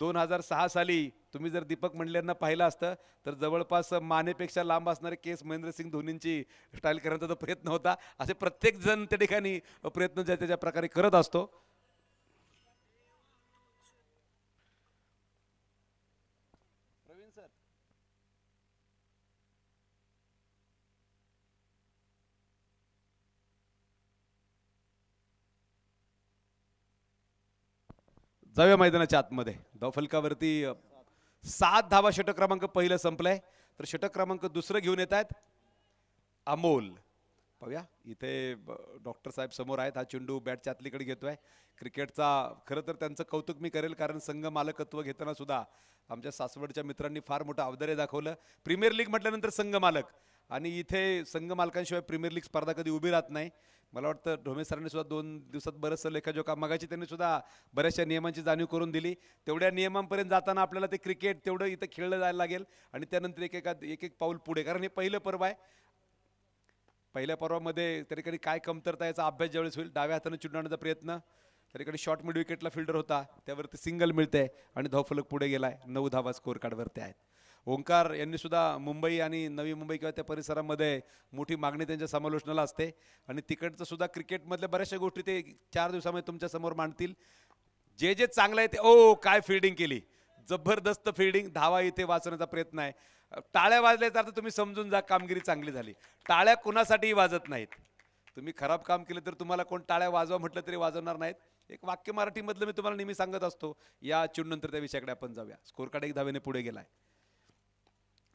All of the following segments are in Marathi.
2006 साली तुम्ही जर दीपक मंडलेंना पाहिलं असतं तर जवळपास मानेपेक्षा लांब असणारे केस महेंद्रसिंग धोनींची स्टाईल करण्याचा तो प्रयत्न होता. असे प्रत्येक जण त्या ठिकाणी प्रयत्न ज्या त्याच्या प्रकारे करत असतो. प्रवीण सर, जाऊया मैदानाच्या आतमध्ये. धावफलकावरती 7 धावा षटक क्रमांक पहिलं संपलंय, तर षटक क्रमांक दुसरं घेऊन येत आहेत अमोल. पाहूया इथे डॉक्टर साहेब समोर आहेत. हा चेंडू बॅटच्या आतलीकडे घेतोय. क्रिकेटचा खरं तर त्यांचं कौतुक मी करेल, कारण संघ मालकत्व घेताना सुद्धा आमच्या सासवडच्या मित्रांनी फार मोठं औदार्य दाखवलं. प्रीमियर लीग म्हटल्यानंतर संघ मालक, आणि इथे संघ मालकांशिवाय प्रीमियर लीग स्पर्धा कधी उभी राहत नाही. मला वाटतं ढोमे सरांनी सुद्धा 2 दिवसात बरंचसं लेखाजोखा मगाची त्यांनी सुद्धा बऱ्याचशा नियमांची जाणीव करून दिली. तेवढ्या नियमांपर्यंत जाताना आपल्याला ते क्रिकेट तेवढं इथं खेळलं जायला लागेल, आणि त्यानंतर एक एक पाऊल पुढे, कारण हे पहिलं पर्व आहे. पहिल्या पर्वामध्ये त्या ठिकाणी काय कमतरता याचा अभ्यास ज्यावेळेस होईल. डाव्या हाताने चुंडण्याचा प्रयत्न, त्या ठिकाणी शॉर्ट मिड विकेटला फिल्डर होता, त्यावरती सिंगल मिळते आणि धावफलक पुढे गेलाय. 9 धावा स्कोर कार्डवरती आहेत. ओंकार यांनी सुद्धा मुंबई आणि नवी मुंबई किंवा त्या परिसरामध्ये मोठी मागणी त्यांच्या समालोचनाला असते, आणि तिकडचं सुद्धा क्रिकेटमधल्या बऱ्याचशा गोष्टी ते 4 दिवसामध्ये तुमच्या समोर मांडतील. जे जे चांगलं आहे ते, ओ काय फिल्डिंग केली, जबरदस्त फिल्डिंग. धावा इथे वाचवण्याचा प्रयत्न आहे. टाळ्या वाजल्याचा अर्थ तुम्ही समजून जा कामगिरी चांगली झाली. टाळ्या कुणासाठीही वाजत नाहीत. तुम्ही खराब काम केलं तर तुम्हाला कोण टाळ्या वाजवा म्हटलं तरी वाजवणार नाहीत. एक वाक्य मराठीमधलं मी तुम्हाला नेहमी सांगत असतो. या चेंडूनंतर त्या विषयाकडे आपण जाऊया. स्कोर कार्ड 1 धावेने पुढे गेलाय.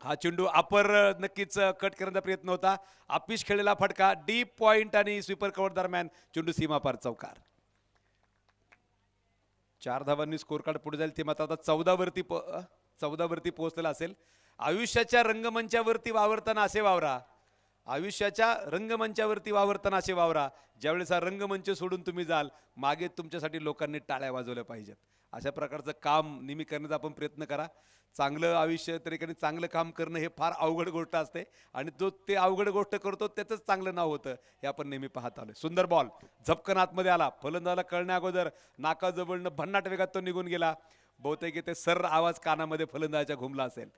हा चेंडू अपर नक्कीच कट करण्याचा प्रयत्न होता. आपिश खेळलेला फटका, डीप पॉइंट आणि स्वीपर कव्हर दरम्यान चेंडू सीमापार चौकार. 4 धावांनी स्कोर कार्ड पुढे जाईल. ते मात्र आता 14 वरती पोहोचलेला असेल. आयुष्याच्या रंगमंचावरती वावरताना असे वावरा. आयुष्याच्या रंगमंचावरती वावरताना असे वावरा. ज्यावेळेस हा रंगमंच सोडून तुम्ही जाल, मागे तुमच्यासाठी लोकांनी टाळ्या वाजवल्या पाहिजेत. अशा प्रकारचं काम नेहमी करण्याचा आपण प्रयत्न करा. चांगलं आयुष्य तरीकडे चांगलं काम करणं हे फार अवघड गोष्ट असते, आणि जो ते अवघड गोष्ट करतो त्याचंच चांगलं नाव होतं, हे आपण नेहमी पाहत आलोय. सुंदर बॉल झपकन आतमध्ये आला. फलंदाजाला कळण्या अगोदर नाकाजवळनं भन्नाट वेगात तो निघून गेला. बहुतेक इथे सर आवाज कानामध्ये फलंदाजाच्या घुमला असेल.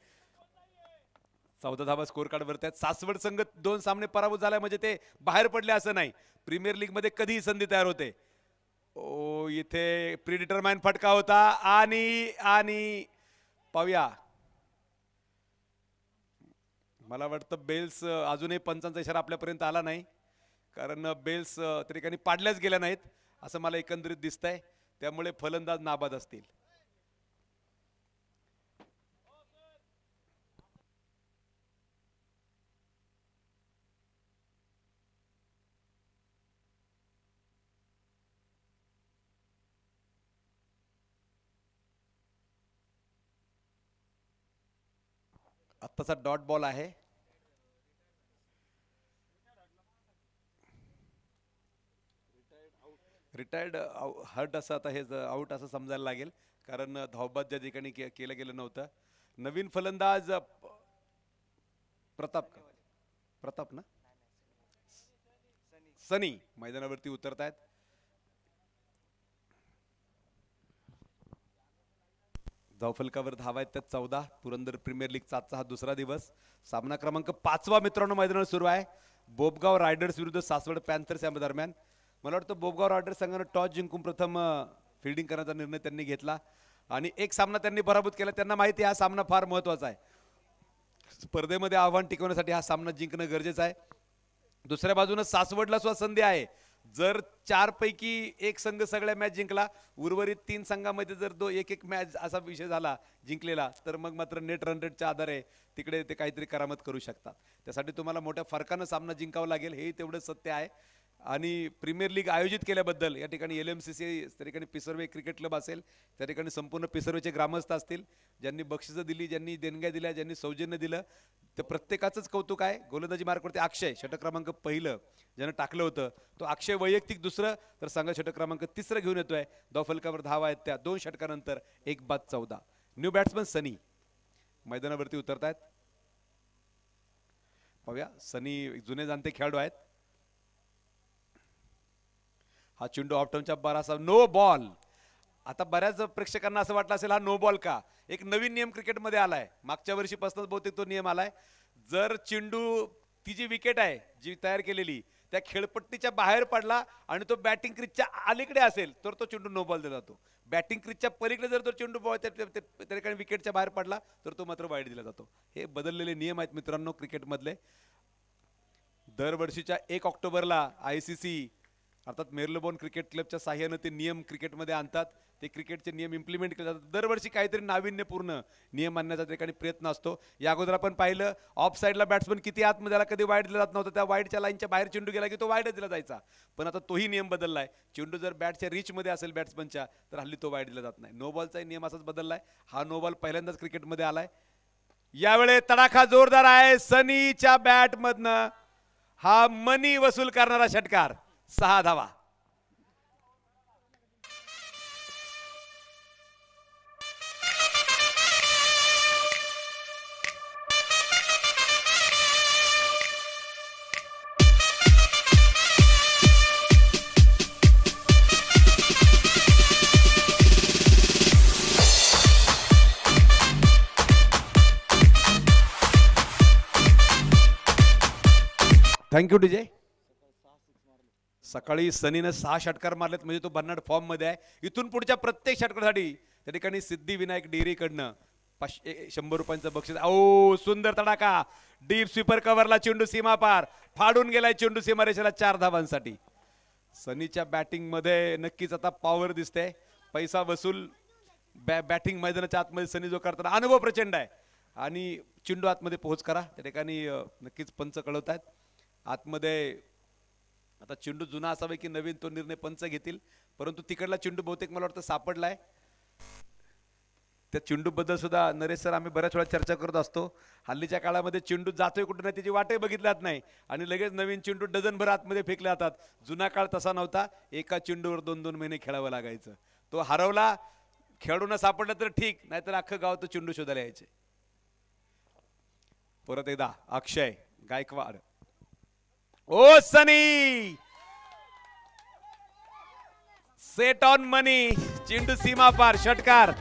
14 धावा स्कोर कार्डवरती आहेत. सासवड संघ 2 सामने पराभूत झाला म्हणजे ते बाहेर पडले असं नाही. प्रीमियर लीग मध्ये कधीही संधी तयार होते. ओ इथे प्रीडिटरमाइन फटका होता, आणि आणि पाहूया. मला वाटतं बेल्स अजूनही पंचांचा इशारा आपल्यापर्यंत आला नाही, कारण बेल्स त्या ठिकाणी पाडल्याच गेल्या नाहीत असं मला एकंदरीत दिसतंय. त्यामुळे फलंदाज नाबाद असतील. आत्ताचा डॉट बॉल आहे. रिटायर्ड हर्ट असं आता हे आउट असं समजायला लागेल, कारण धावबाद ज्या ठिकाणी केलं गेलं नव्हतं. नवीन फलंदाज प्रताप प्रताप ना सनी मैदानावरती उतरतायत. धावफलकावर धावा आहेत त्यात 14. पुरंदर प्रीमियर लीगचा आजचा हा दुसरा दिवस. सामना क्रमांक 5 मित्रांनो मैदानावर सुरू आहे. बोबगाव रायडर्स विरुद्ध सासवड पॅन्थर्स या दरम्यान. मला वाटतं बोबगाव रायडर्स संघानं टॉस जिंकून प्रथम फिल्डिंग करण्याचा निर्णय त्यांनी घेतला, आणि एक सामना त्यांनी पराभूत केला. त्यांना माहिती आहे हा सामना फार महत्त्वाचा आहे. स्पर्धेमध्ये आव्हान टिकवण्यासाठी हा सामना जिंकणं गरजेचं आहे. दुसऱ्या बाजूने सासवडला सुद्धा संधी आहे. जर 4 पैकी 1 संघ सगळ्या मॅच जिंकला, उर्वरित 3 संघामध्ये जर एक एक मॅच असा विषय झाला जिंकलेला, तर मग मात्र नेट रन रेटच्या आधारे तिकडे ते काहीतरी करामत करू शकतात. त्यासाठी तुम्हाला मोठ्या फरकानं सामना जिंकावा लागेल, हेही तेवढं सत्य आहे. आणि प्रीमियर लीग आयोजित केल्याबद्दल या ठिकाणी LMCC त्या ठिकाणी पिसर्वे क्रिकेट क्लब असेल, त्या ठिकाणी संपूर्ण पिसर्वेचे ग्रामस्थ असतील, ज्यांनी बक्षिसं दिली, ज्यांनी देणग्या दिल्या, ज्यांनी सौजन्य दिलं, तर प्रत्येकाचंच कौतुक आहे. गोलंदाजी मार्कवरती अक्षय षटक क्रमांक पहिलं ज्यानं टाकलं होतं, तो अक्षय वैयक्तिक दुसरं, तर संघ षटक क्रमांक 3 घेऊन येतोय. धावफलकावर धावा आहेत त्या 2 षटकानंतर 1 बाद 14. न्यू बॅट्समन सनी मैदानावरती उतरतायत. पाहूया. सनी जुने जाणते खेळाडू आहेत. हा चेंडू ऑफ टर्नच्या बरासा नो बॉल. आता बऱ्याच प्रेक्षकांना असं वाटलं असेल हा नो बॉल का. एक नवीन नियम क्रिकेटमध्ये आलाय, मागच्या वर्षीपासून बहुतेक तो नियम आलाय. जर चेंडू ती जी विकेट आहे जी तयार केलेली त्या खेळपट्टीच्या बाहेर पडला आणि तो बॅटिंग क्रीजच्या अलीकडे असेल तर तो चेंडू नो बॉल दिला जातो. बॅटिंग क्रीजच्या पलीकडे जर तो चेंडू बॉल त्या ठिकाणी विकेटच्या बाहेर पडला तर तो मात्र वाईड दिला जातो. हे बदललेले नियम आहेत मित्रांनो क्रिकेटमधले. दरवर्षीच्या 1 ऑक्टोबरला ICC अर्थात मेरलोबॉर्न क्रिकेट क्लबच्या साह्यानं ते नियम क्रिकेटमध्ये आणतात. ते क्रिकेटचे नियम इम्प्लिमेंट केले जातात. दरवर्षी काहीतरी नाविन्यपूर्ण नियम आणण्याचा ठिकाणी प्रयत्न असतो. या अगोदर आपण पाहिलं ऑफ साईडला बॅट्समन किती आतमध्ये आला कधी वाईड दिला जात नव्हता. त्या वाईडच्या लाईनच्या बाहेर चेंडू गेला की तो वाईडच दिला जायचा. पण आता तोही नियम बदललाय. चेंडू जर बॅटच्या रीचमध्ये असेल बॅट्समनच्या तर हल्ली तो वाईड दिला जात नाही. नो बॉलचाही नियम असाच बदललाय. हा नो बॉल पहिल्यांदाच क्रिकेटमध्ये आलाय. यावेळी तडाखा जोरदार आहे. सनीच्या बॅटमधनं हा मनी वसूल करणारा षटकार, 6 धावा. Thank you DJ. सकाळी सनीनं 6 षटकार मारलेत म्हणजे तो बर्नाड फॉर्म मध्ये आहे. इथून पुढच्या प्रत्येक षटकारासाठी त्या ठिकाणी सिद्धिविनायक डेअरीकडनं 100 रुपयांचं बक्षीस. ओ सुंदर तडाखा. डीप स्वीपर कव्हरला चेंडू सीमा पार फाडून गेलाय. चेंडू सीमारेषेला 4 धावांसाठी. सनीच्या बॅटिंग मध्ये नक्कीच आता पॉवर दिसते. पैसा वसूल बॅटिंग मैदानाच्या आतमध्ये सनी जो करताना अनुभव प्रचंड आहे. आणि चेंडू आतमध्ये पोहोच करा त्या ठिकाणी नक्कीच पंच कळवत आहेत. आतमध्ये आता चेंडू जुना असावा की नवीन तो निर्णय पंच घेतील. परंतु तिकडला चेंडू बहुतेक मला वाटतं सापडलाय. त्या चेंडू बद्दल सुद्धा नरेश सर आम्ही बऱ्याच वेळा चर्चा करत असतो. हल्लीच्या काळामध्ये चेंडू जातोय कुठे नाही त्याची वाटही बघितल्यात नाही आणि लगेच नवीन चेंडू डझनभर आतमध्ये फेकले जातात. जुना काळ तसा नव्हता. एका चेंडूवर 2-2 महिने खेळावं लागायचं. तो हरवला खेळून सापडला तर ठीक, नाहीतर अख्खं गाव तो चेंडू शोधायला यायचे. परत एकदा अक्षय गायकवाड. ओ सनी सेट ऑन मनी. चेंडू सीमा पार षटकार.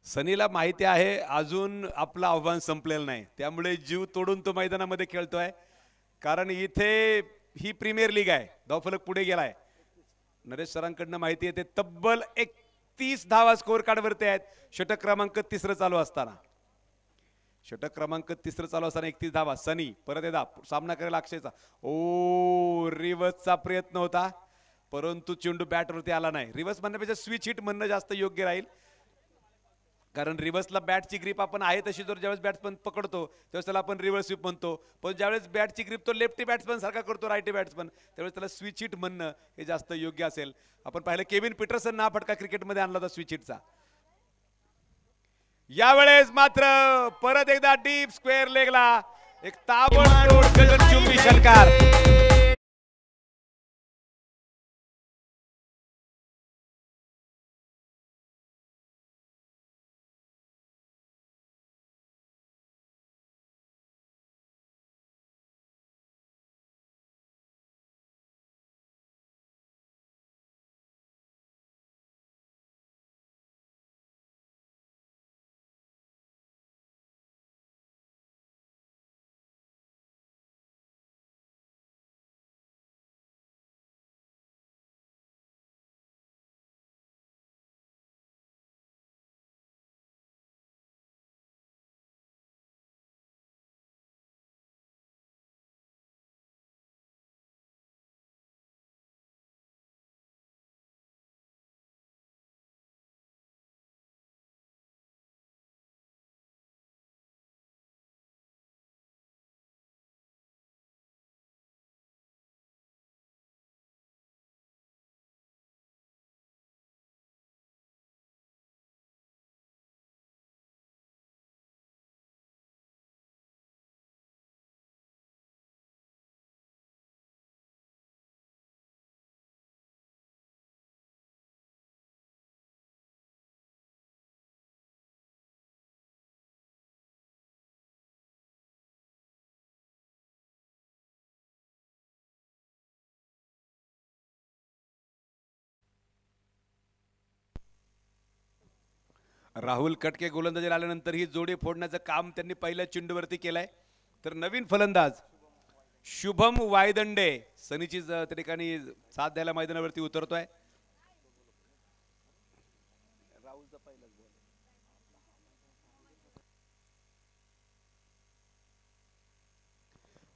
सनीला माहिती आहे अजून आपलं आव्हान संपलेलं नाही, त्यामुळे जीव तोडून तो मैदानामध्ये खेळतोय. कारण इथे ही प्रीमियर लीग आहे. धावफलक पुढे गेलाय. नरेश सरांकडनं माहिती येते तब्बल 31 धावा स्कोर कार्ड वरती आहेत. षटक क्रमांक 3 चालू असताना 31 धावा. सनी परत एकदा सामना करेल अक्षयचा. ओ रिव्हर्सचा प्रयत्न होता परंतु चेंडू बॅटवरती आला नाही. रिव्हर्स म्हणण्यापेक्षा स्विच हिट म्हणणं जास्त योग्य राहील. कारण रिव्हर्सला बॅटची ग्रीप आपण आहे तशी जर ज्यावेळेस बॅट्समन पकडतो त्यावेळेस त्याला आपण रिव्हर्स स्वीप म्हणतो. पण ज्यावेळेस बॅटची ग्रीप तो लेफ्टी बॅट्समन सारखा करतो राईटी बॅट्समन त्यावेळेस त्याला स्विच हिट म्हणणं हे जास्त योग्य असेल. आपण पाहिलं केविन पीटरसन हा फटका क्रिकेटमध्ये आणला होता स्विच हिटचा. यावेळेस मात्र परत एकदा डीप स्क्वेअर लेगला एक ताबडतोड गगनचुंबी षटकार. राहुल कटके गोलंदाजी आल्यानंतर ही जोडी फोडण्याचं काम त्यांनी पहिल्या चेंडूवरती केलंय. तर नवीन फलंदाज शुभम वायदंडे सनीची त्या ठिकाणी साथ द्यायला मैदानावरती उतरतोय.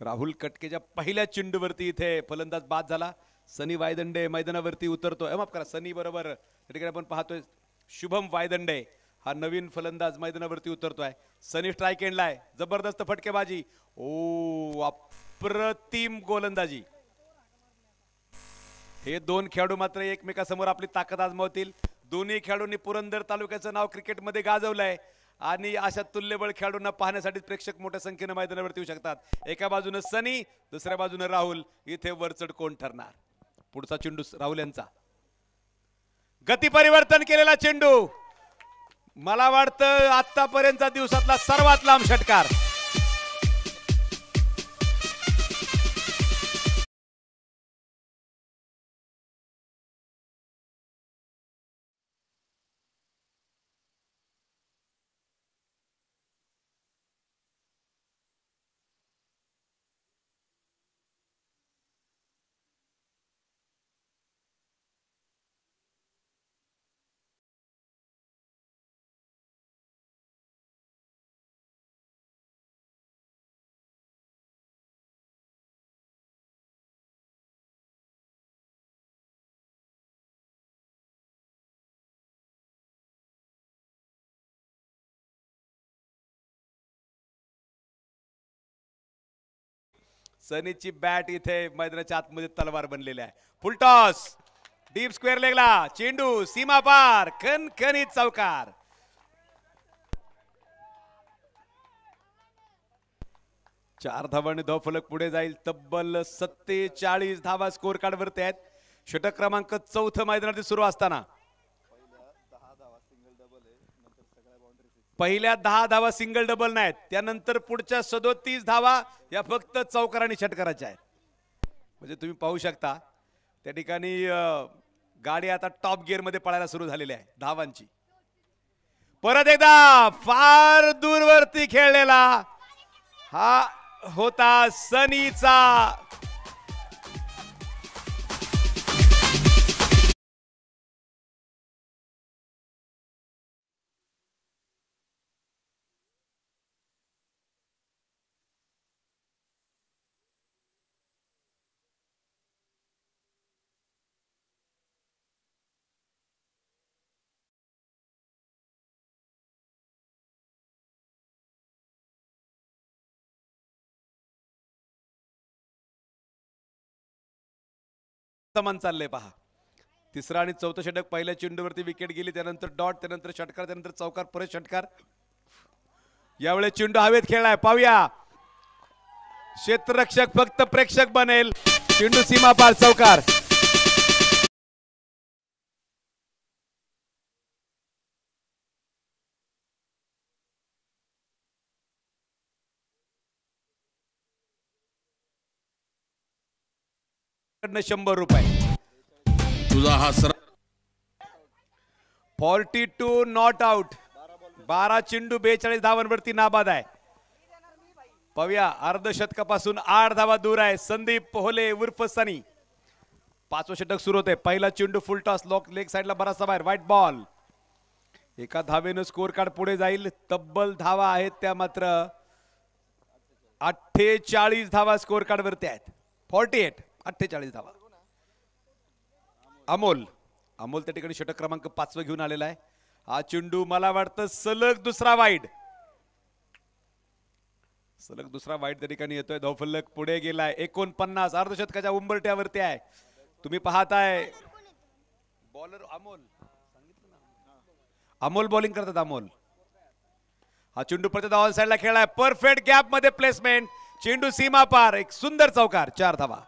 राहुल कटकेच्या पहिल्या चेंडूवरती इथे फलंदाज बाद झाला. सनी वायदंडे मैदानावरती उतरतोय. माफ करा, सनी बरोबर त्या ठिकाणी आपण पाहतोय शुभम वायदंडे हा नवीन फलंदाज मैदानावरती उतरतोय. सनी स्ट्राइक एंडलाय, जबरदस्त फटकेबाजी. ओ अप्रतिम गोलंदाजी. हे दोन खेळाडू मात्र एकमेकांसमोर आपली ताकद आजमावतील. दोन्ही खेळाडूंनी पुरंदर तालुक्याचं नाव क्रिकेटमध्ये गाजवलंय आणि अशा तुल्यबळ खेळाडूंना पाहण्यासाठी प्रेक्षक मोठ्या संख्येने मैदानावरती येऊ शकतात. एका बाजूने सनी, दुसऱ्या बाजूने राहुल. इथे वरचढ कोण ठरणार? पुढचा चेंडू राहुल यांचा. गती परिवर्तन केलेला चेंडू. मला वाटतं आतापर्यंतचा दिवसातला सर्वात लांब षटकार. सनीची बॅट इथे मैदानाच्या आतमध्ये तलवार बनलेली आहे. फुल टॉस, डीप स्क्वेअर लेगला चेंडू, सीमा पार, खणखणीत चौकार. चार धावांनी धावफलक पुढे जाईल. तब्बल 47 धावा स्कोर कार्ड वरती आहेत. षटक क्रमांक 4 मैदानात सुरू असताना पहिल्या 10 धावा सिंगल डबल नाहीत, त्यानंतर पुढच्या 37 धावा या फक्त चौकार आणि षटकाराच्या आहेत. म्हणजे तुम्ही पाहू शकता त्या ठिकाणी गाडी आता टॉप गिअर मध्ये पळायला सुरू झालेली आहे धावांची. परत एकदा फार दूरवरती खेळलेला हा होता सनीचा. समान चाललंय पहा. तिसरा आणि चौथं षटक पहिल्या चेंडूवरती विकेट गेली, त्यानंतर डॉट, त्यानंतर षटकार, त्यानंतर चौकार, परत षटकार. यावेळेस चेंडू हवेत खेळलाय. पाहूया, क्षेत्ररक्षक फक्त प्रेक्षक बनेल. चेंडू सीमा पार, चौकार. ₹100. तुझा हा 42 नॉट आउट. 12 चेंडू 42 धावांवरती नाबाद आहे. पाहूया, अर्धशतकापासून 8 धावा दूर आहे संदीप पोहले उर्फ सनी. 5वं षटक सुरू होते. पहिला चेंडू फुल टॉस, लॉक लेग साइडला बराचसा बाहेर, व्हाईट बॉल. एका धावेनं स्कोर कार्ड पुढे जाईल. तब्बल धावा आहेत त्या मात्र 48 धावा स्कोर कार्ड वरती आहेत. 48 धावा. अमोल त्या ठिकाणी षटक क्रमांक 5 घेऊन आलेला आहे. हा चेंडू मला वाटतं सलग दुसरा वाईड त्या ठिकाणी येतोय. धावफलक पुढे गेलाय. 49 अर्धशतकाच्या उंबरट्यावरती आहे. तुम्ही पाहताय बॉलर अमोल बॉलिंग करतात. अमोल हा चेंडू परत ऑल साइडला खेळलाय. परफेक्ट गॅप मध्ये प्लेसमेंट. चेंडू सीमा पार, एक सुंदर चौकार. 4 धावा.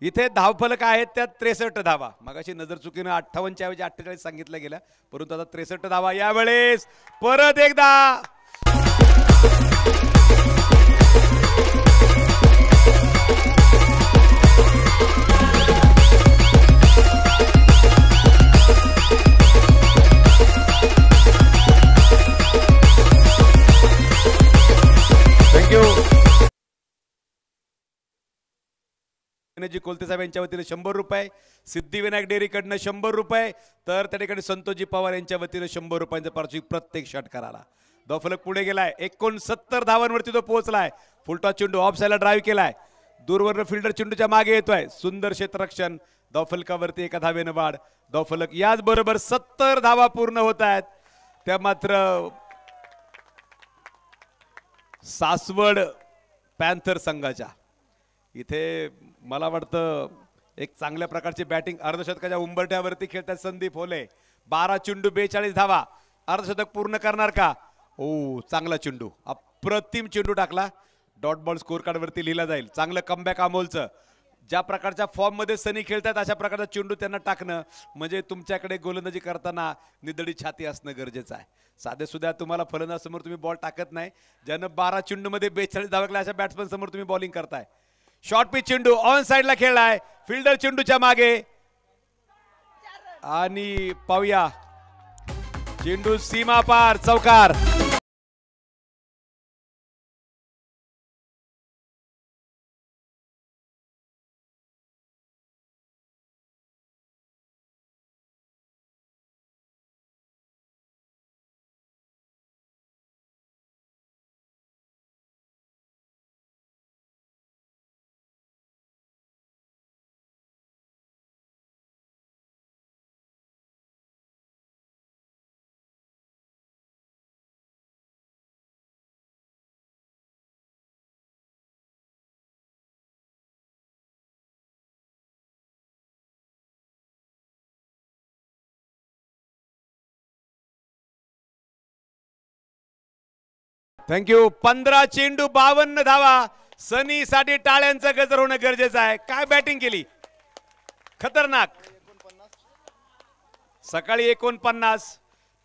इथे धावफलक आहेत त्यात 63 धावा. मगाशी नजर चुकीनं 58 ऐवजी 48 सांगितलं गेलं, परंतु आता 63 धावा यावेळेस परत एकदा. जी कोलते साहेब यांच्या वतीने 100 रुपये, सिद्धिविनायक डेअरीकडनं 100 रुपये, तर त्या ठिकाणी संतोषजी पवार यांच्या वतीने 100 रुपयांचा पारितोषिक प्रत्येक षटकाराला. धावफलक पुढे गेलाय, 69 धावांवरती तो पोहोचलाय. फुलटॉस चेंडू ऑफ साईडला ड्राईव्ह केलाय, दूरवरनं फिल्डर चेंडूच्या मागे येतोय. सुंदर क्षेत्ररक्षण, धावफलकावरती एका धावेनं वाढ. धावफलक याच बरोबर 70 धावा पूर्ण होत आहेत. त्या मात्र सासवड पॅन्थर संघाच्या. इथे मला वाटतं एक चांगल्या प्रकारची बॅटिंग अर्धशतकाच्या उंबरठ्यावरती खेळतात संदीप होले. 12 चेंडू 42 धावा, अर्धशतक पूर्ण करणार का? ओ चांगला चेंडू, अप्रतिम चेंडू टाकला. डॉट बॉल स्कोर कार्ड वरती लिहिला जाईल. चांगलं कमबॅक अमोलचं. ज्या प्रकारच्या फॉर्म मध्ये सनी खेळतात अशा प्रकारचा चेंडू त्यांना टाकणं म्हणजे तुमच्याकडे गोलंदाजी करताना निदडी छाती असणं गरजेचं आहे. साधे सुद्धा तुम्हाला फलंदाज समोर तुम्ही बॉल टाकत नाही, ज्यानं 12 चेंडू मध्ये 42 धावा केल्या अशा बॅट्समन समोर तुम्ही बॉलिंग करताय. शॉर्ट पिच चेंडू ऑन साइडला खेळलाय, फिल्डर चेंडूच्या मागे आणि पाहूया चेंडू सीमा पार, चौकार. थँक्यू. 15 चेंडू 52 धावा. सनी साठी टाळ्यांचा गजर होणं गरजेचं आहे. काय बॅटिंग केली, खतरनाक. सकाळी 49,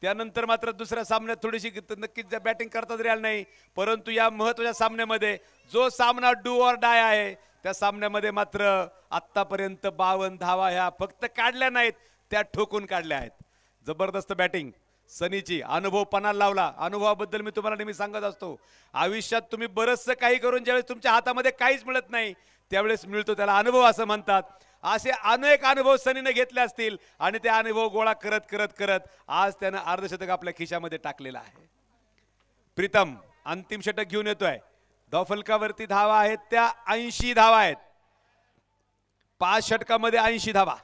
त्यानंतर मात्र दुसऱ्या सामन्यात थोडीशी नक्कीच बॅटिंग करता तरी आली नाही, परंतु या महत्त्वाच्या सामन्यामध्ये जो सामना डू ऑर डाय आहे त्या सामन्यामध्ये मात्र आतापर्यंत 52 धावा ह्या फक्त काढल्या नाहीत, त्या ठोकून काढल्या आहेत. जबरदस्त बॅटिंग सनीची. अनुभव पणाला लावला. अनुभवाबद्दल मी तुम्हाला नेहमी सांगत असतो, आयुष्यात तुम्ही बरचसं काही करून ज्यावेळेस तुमच्या हातामध्ये काहीच मिळत नाही त्यावेळेस मिळतो त्याला अनुभव असं म्हणतात. असे अनेक अनुभव सनीने घेतले असतील आणि ते अनुभव गोळा करत करत करत आज त्यानं अर्धशतक आपल्या खिशामध्ये टाकलेलं आहे. प्रीतम अंतिम षटक घेऊन येतोय. धावफलकावरती धावा आहेत त्या 80 धावा आहेत. 5 षटकामध्ये 80 धावा.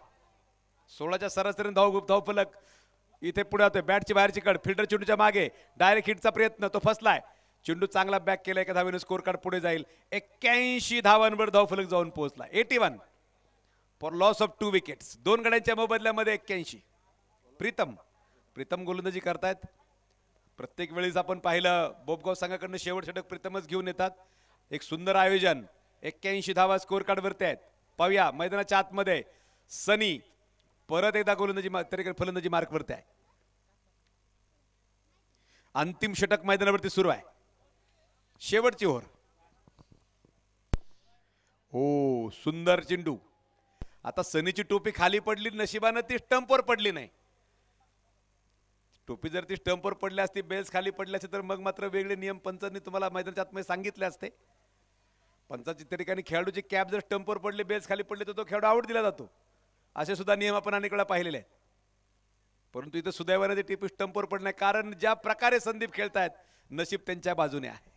16च्या सरासरीने धावफलक इथे पुढे होतोय. बॅटची बाहेरची कड, फिल्डर चेंडूच्या मागे, डायरेक्ट हिटचा प्रयत्न, तो फसलाय. चेंडू चांगला बॅक केला, एका धावेने स्कोर कार्ड पुढे जाईल. 81 धावांवर धावफलक जाऊन पोहोचला. 81 for loss of 2 wickets. 2 गड्यांच्या मोबदल्यामध्ये 81. Pritam गोलंदाजी करतायत. प्रत्येक वेळेस आपण पाहिलं बोबगाव संघाकडनं शेवट षटक प्रीतमच घेऊन येतात. एक सुंदर आयोजन. 81 धावा स्कोर कार्ड वरती आहेत. पाहूया मैदानाच्या आतमध्ये सनी परत एकदा गोलंदाजी फलंदाजी मार्क वरती आहे. अंतिम षटक मैदानावरती सुरू आहे. शेवटची ओव्हर. हो सुंदर चेंडू. आता सनीची टोपी खाली पडली, नशिबानं ती स्टंपवर पडली नाही. टोपी जर ती स्टंपवर पडली असती, बेल्स खाली पडले असते तर मग मात्र वेगळे नियम पंचांनी तुम्हाला मैदानाच्या आतमध्ये सांगितले असते. पंचाची त्या ठिकाणी खेळाडूची कॅप जर स्टंपवर पडली, बेल्स खाली पडले तर तो खेळाडू आउट दिला जातो. असे सुद्धा नियम आपण अनेक वेळा पाहिलेले आहेत. परंतु इथं सुदैवाने ते टिपी स्टंपवर पडणे, कारण ज्या प्रकारे संदीप खेळतायत नशीब त्यांच्या बाजूने आहे.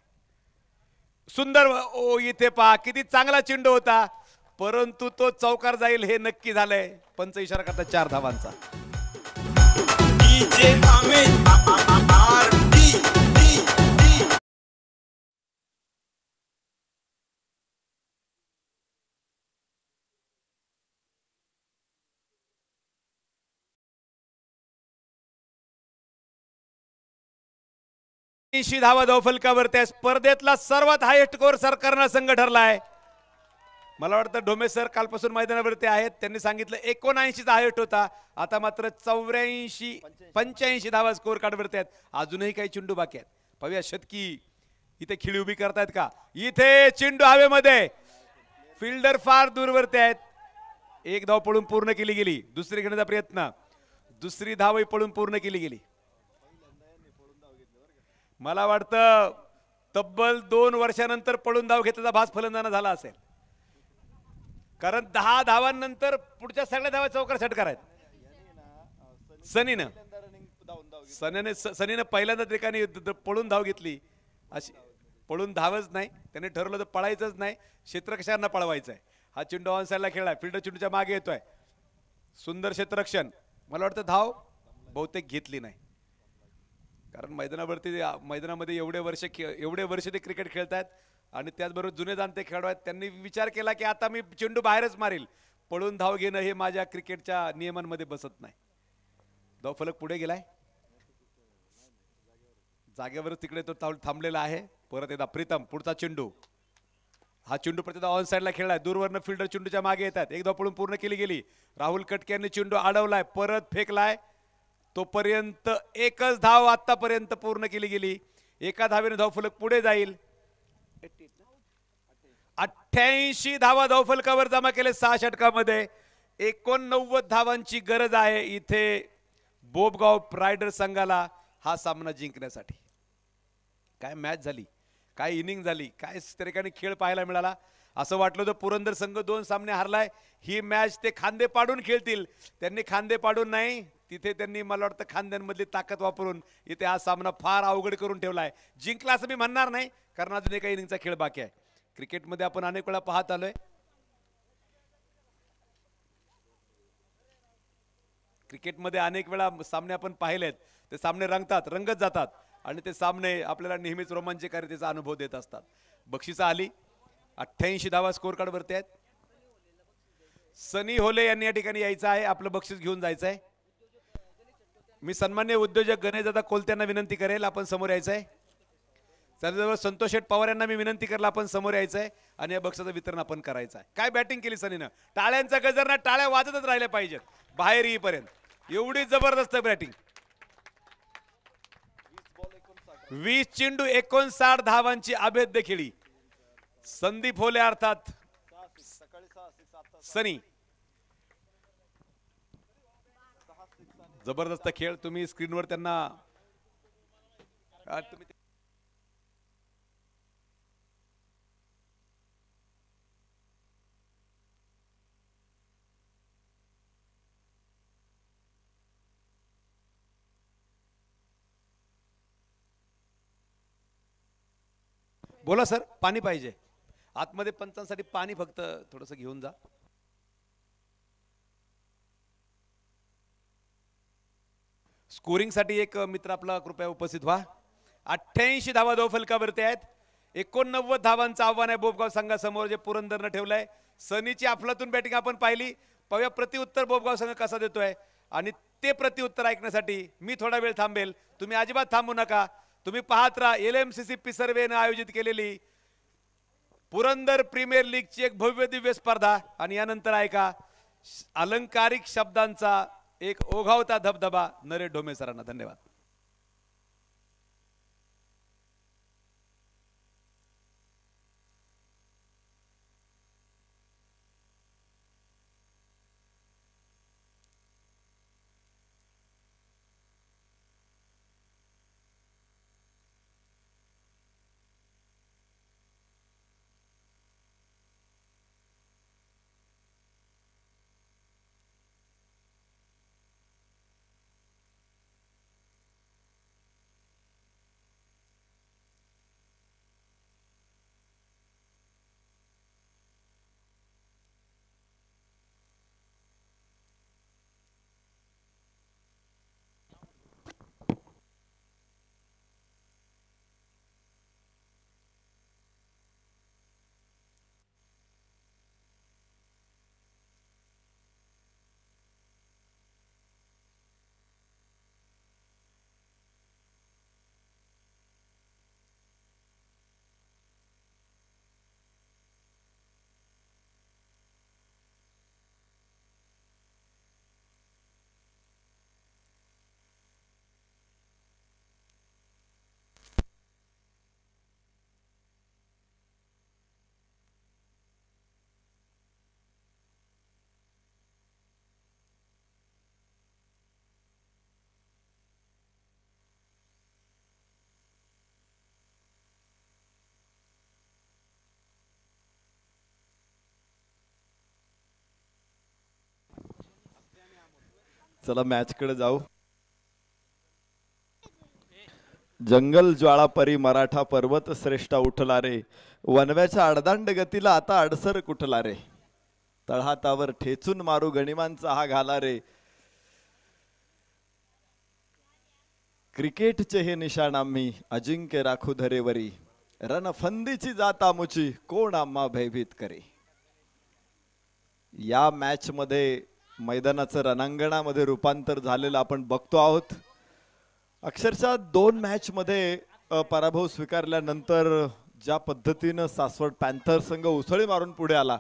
सुंदर. ओ इथे पहा किती चांगला चेंडू होता, परंतु तो चौकार जाईल हे नक्की झालंय. पंच इशारा करतात 4 धावांचा. धावा धावफलकावर त्या स्पर्धेतला सर्वात हायेस्ट स्कोर सरकारनं संघ ठरलाय. मला वाटतं ढोमे सर कालपासून मैदानावरती आहेत. त्यांनी सांगितलं 79चा हायट होता, आता मात्र 84 85 धावा स्कोर कार्डवरती आहेत. अजूनही काही चेंडू बाकी आहेत. पाहूया शतकी इथे खिळी उभी करतायत का. इथे चेंडू हवेमध्ये, फिल्डर फार दूरवरती आहेत. एक धाव पळून पूर्ण केली गेली. दुसरी घेण्याचा प्रयत्न, दुसरी धावही पळून पूर्ण केली गेली. मला वाटतं तब्बल 2 वर्षानंतर पळून धाव घेतल्याचा भास फलंदाना झाला असेल, कारण 10 धावांनंतर पुढच्या सगळ्या धावा चौकार षटकार आहेत. सनीनं पहिल्यांदा ठिकाणी पळून धाव घेतली. अशी पळून धावच नाही, त्याने ठरवलं तर पळायचंच नाही, क्षेत्ररक्षकांना पळवायचं आहे. हा चेंडू ऑन साईडला खेळलाय, फिल्डर चेंडूच्या मागे येतोय. सुंदर क्षेत्ररक्षण. मला वाटतं धाव बहुतेक घेतली नाही, कारण मैदानामध्ये एवढे वर्ष ते क्रिकेट खेळतात आणि त्याचबरोबर जुने जाणते खेळाडू आहेत. त्यांनी विचार केला की आता मी चेंडू बाहेरच मारेल, पळून धाव घेणं हे माझ्या क्रिकेटच्या नियमांमध्ये बसत नाही. धाव फलक पुढे गेलाय, जागेवर तिकडे तो थांबलेला आहे. परत एकदा प्रीतम, पुढचा चेंडू. हा चेंडू प्रत्येक ऑन साईडला खेळलाय, दूरवरनं फिल्डर चेंडूच्या मागे येतात. एक धाव पळून पूर्ण केली गेली. राहुल कटके यांनी चेंडू अडवलाय, परत फेकलाय. तोपर्यंत एकच धाव आतापर्यंत पूर्ण केली गेली. एका धावेने धाव फलक पुढे जाईल. 88 धावा धाव फलकावर जमा केले 6 षटकामध्ये. 89 धावांची गरज आहे इथे बोबगाव रायडर संघाला हा सामना जिंकण्यासाठी. काय मॅच झाली, काय इनिंग झाली, काय त्या ठिकाणी खेळ पाहायला मिळाला. असं वाटलं होतं पुरंदर संघ 2 सामने हारलाय, ही मॅच ते खांदे पाडून खेळतील. त्यांनी खांदे पाडून नाही, तिथे त्यांनी मला वाटतं खांद्यांमधली ताकद वापरून इथे हा सामना फार अवघड करून ठेवलाय. जिंकला असं मी म्हणणार नाही, कारण अजून एका इनिंगचा खेळ बाकी आहे. क्रिकेटमध्ये आपण अनेक वेळा पाहत आलोय, क्रिकेटमध्ये अनेक वेळा सामने आपण पाहिलेत. ते सामने रंगत जातात आणि ते सामने आपल्याला नेहमीच रोमांचकारितेचा अनुभव देत असतात. बक्षिसं आली, 88 धावा स्कोर कार्ड वरती आहेत. सनी होले यांनी या ठिकाणी यायचं आहे, आपलं बक्षीस घेऊन जायचं आहे. मी सन्मान्य उद्योजक गणेशदादा कोलत्यांना विनंती करेल, आपण समोर यायचं आहे. त्याचबरोबर संतोष शेठ पवार यांना मी विनंती करला, आपण समोर यायचं आहे आणि या बक्षाचं वितरण आपण करायचं आहे. काय बॅटिंग केली सनीनं, टाळ्यांचा गजर ना, टाळ्या वाजतच राहिल्या पाहिजेत बाहेर येईपर्यंत. एवढी जबरदस्त बॅटिंग. 20 चेंडू 59 धावांची अभेद्य खेळी. संदीप होले अर्थात सनी, जबरदस्त खेळ. तुम्ही स्क्रीनवर त्यांना बोला सर, पाणी पाहिजे आतमध्ये, पंचांसाठी पाणी फक्त थोडंसं घेऊन जा. स्कोरिंग साठी एक मित्र आपला कृपया उपस्थित व्हा. 88 धावा धाव फलकावरती आहेत. 89 धावांचं आव्हान आहे बोबगाव संघासमोर, जे पुरंदरनं ठेवलंय. सनीची अफलातून बॅटिंग आपण पाहिली. पाहूया प्रतिउत्तर बोबगाव संघ कसा देतोय, आणि ते प्रतिउत्तर ऐकण्यासाठी मी थोडा वेळ थांबेल. तुम्ही अजिबात थांबू नका, तुम्ही पाहत राहा. LMCC पिसर्वेनं आयोजित केलेली पुरंदर प्रीमियर लीगची एक भव्य दिव्य स्पर्धा. आणि यानंतर ऐका अलंकारिक शब्दांचा एक ओघावता धबधबा नरेश ढोमे सरांना. धन्यवाद. चला मॅच कडे जाऊ. जंगल ज्वाळा परी मराठा पर्वत श्रेष्ठा उठला रे, वनव्याच्या अडदांड गतीला आता अडसर कुठला रे, तळहातावर ठेचून मारू गणिमांचा हा घाला रे, क्रिकेटचे हे निशाण आम्ही अजिंक्य राखू धरेवरी, रणफंदीची जात आमुची कोण आम्हा भयभीत करे. या मॅच मध्ये मैदानाचं रणांगणामध्ये रूपांतर झालेलं आपण बघतो आहोत. अक्षरशः 2 मॅच मध्ये पराभव स्वीकारल्यानंतर ज्या पद्धतीनं सासवड पॅन्थर संघ उसळी मारून पुढे आला,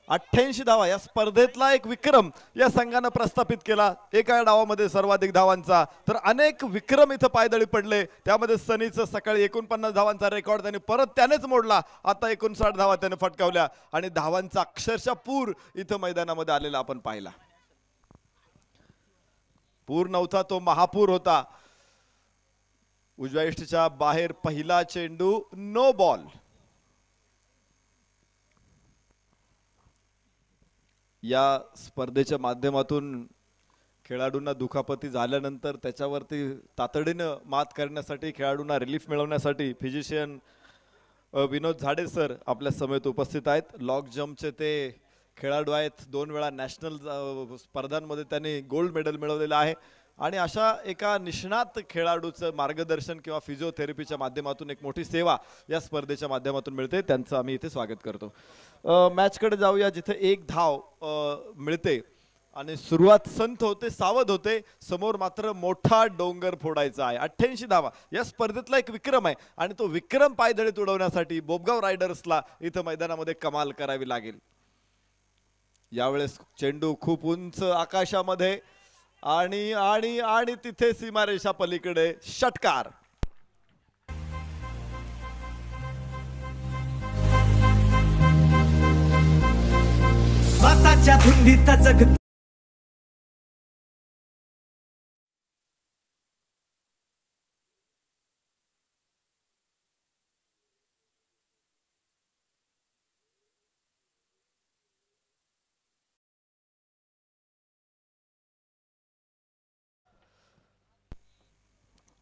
88 धावा या स्पर्धेतला एक विक्रम या संघानं प्रस्थापित केला. एका डावामध्ये सर्वाधिक धावांचा, तर अनेक विक्रम इथं पायदळी पडले. त्यामध्ये सनीचं सकाळी 49 धावांचा रेकॉर्ड त्यानेच मोडला. आता 59 धावा त्याने फटकावल्या आणि धावांचा अक्षरशः पूर इथं मैदानामध्ये आलेला आपण पाहिला. पूर नव्हता, तो महापूर होता. उजव्या यष्टीच्या बाहेर पहिला चेंडू, नो बॉल. या स्पर्धेच्या माध्यमातून खेळाडूंना दुखापती झाल्यानंतर त्याच्यावरती तातडीनं मात करण्यासाठी, खेळाडूंना रिलीफ मिळवण्यासाठी फिजिशियन विनोद झाडे सर आपल्या समेत उपस्थित आहेत. लॉग जम्पचे ते खेळाडू आहेत. 2 वेळा नॅशनल स्पर्धांमध्ये त्यांनी गोल्ड मेडल मिळवलेलं आहे आणि अशा एका निष्णात खेळाडूचं मार्गदर्शन किंवा फिजिओथेरपीच्या माध्यमातून एक मोठी सेवा या स्पर्धेच्या माध्यमातून मिळते. त्यांचं आम्ही इथे स्वागत करतो. मॅचकडे जाऊया, जिथे 1 धाव मिळते आणि सुरुवात संथ होते, सावध होते. समोर मात्र मोठा डोंगर फोडायचा आहे. 88 धावा या स्पर्धेतला एक विक्रम आहे आणि तो विक्रम पायदळीत उडवण्यासाठी बोबगाव रायडर्सला इथं मैदानामध्ये कमाल करावी लागेल. यावेळेस चेंडू खूप उंच आकाशामध्ये आणि आणि आणि तिथे सीमारेषा पलीकडे षटकार. स्वतःच्या धुंदीत जग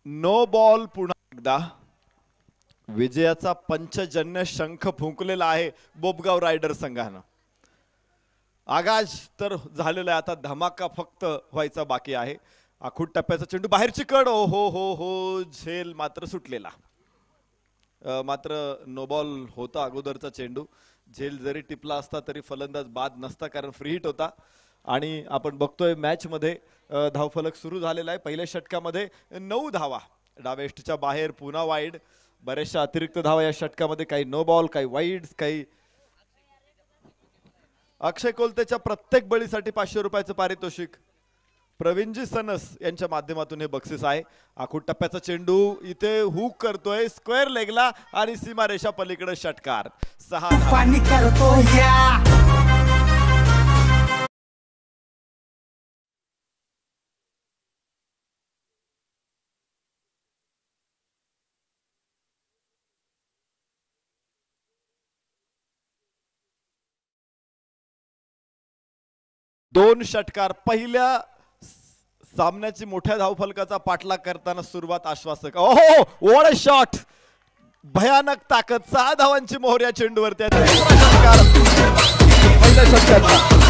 नो बॉल. पुन्हा एकदा विजयाचा पंचजन्य शंख फुंकलेला आहे बोबगाव रायडर संघानं. आगाज तर झालेला आहे, आता धमाका फक्त व्हायचा बाकी आहे. आखूड टप्प्याचा चेंडू, बाहेरची कड, ओ हो हो हो, झेल मात्र सुटलेला. मात्र नो बॉल होता अगोदरचा चेंडू. झेल जरी टिपला असता तरी फलंदाज बाद नसता, कारण फ्री हिट होता. आणि आपण बघतोय मॅच मध्ये धावफलक सुरू झालेला आहे. पहिल्या षटकामध्ये 9 धावा, डाव्या यष्टीच्या बाहेर, पुन्हा वाईड. बरेचशा अतिरिक्त धावा या षटकामध्ये, काही नो बॉल, काही वाईड, काही. अक्षय कोलतेच्या प्रत्येक बळीसाठी 500 रुपयाचं पारितोषिक. प्रवीणजी सनस यांच्या माध्यमातून हे बक्षीस आहे. आखूड टप्प्याचा चेंडू इथे हुक करतोय स्क्वेअर लेगला आणि सीमारेषा पलीकडे षटकार. 6 पाणी करतो या दोन षटकार. पहिल्या सामन्याची मोठ्या धावफलकाचा पाठलाग करताना सुरुवात आश्वासक. ओहो, व्हॉट अ शॉट, भयानक ताकद. 6 धावांची मोहर या चेंडूवरती. पहिल्या षटकाचा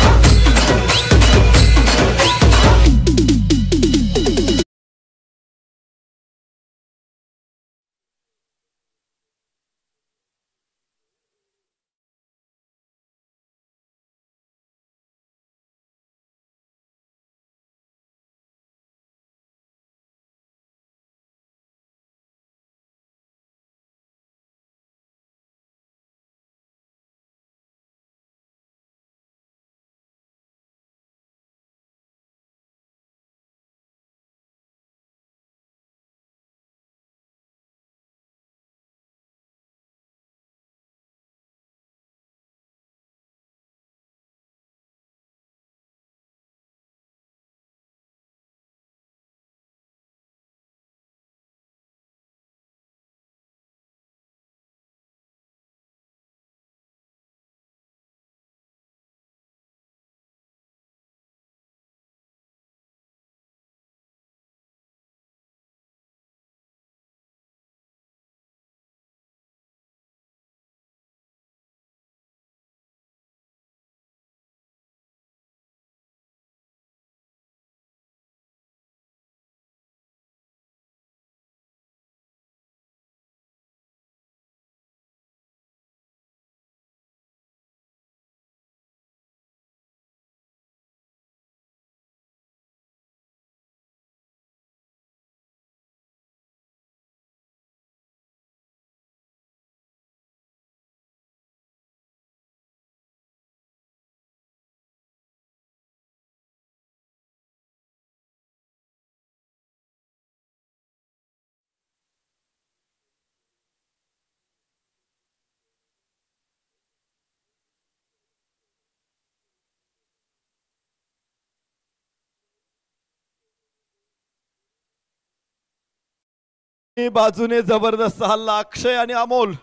बाजूने जबरदस्त हल्ला. अक्षय आणि अमोल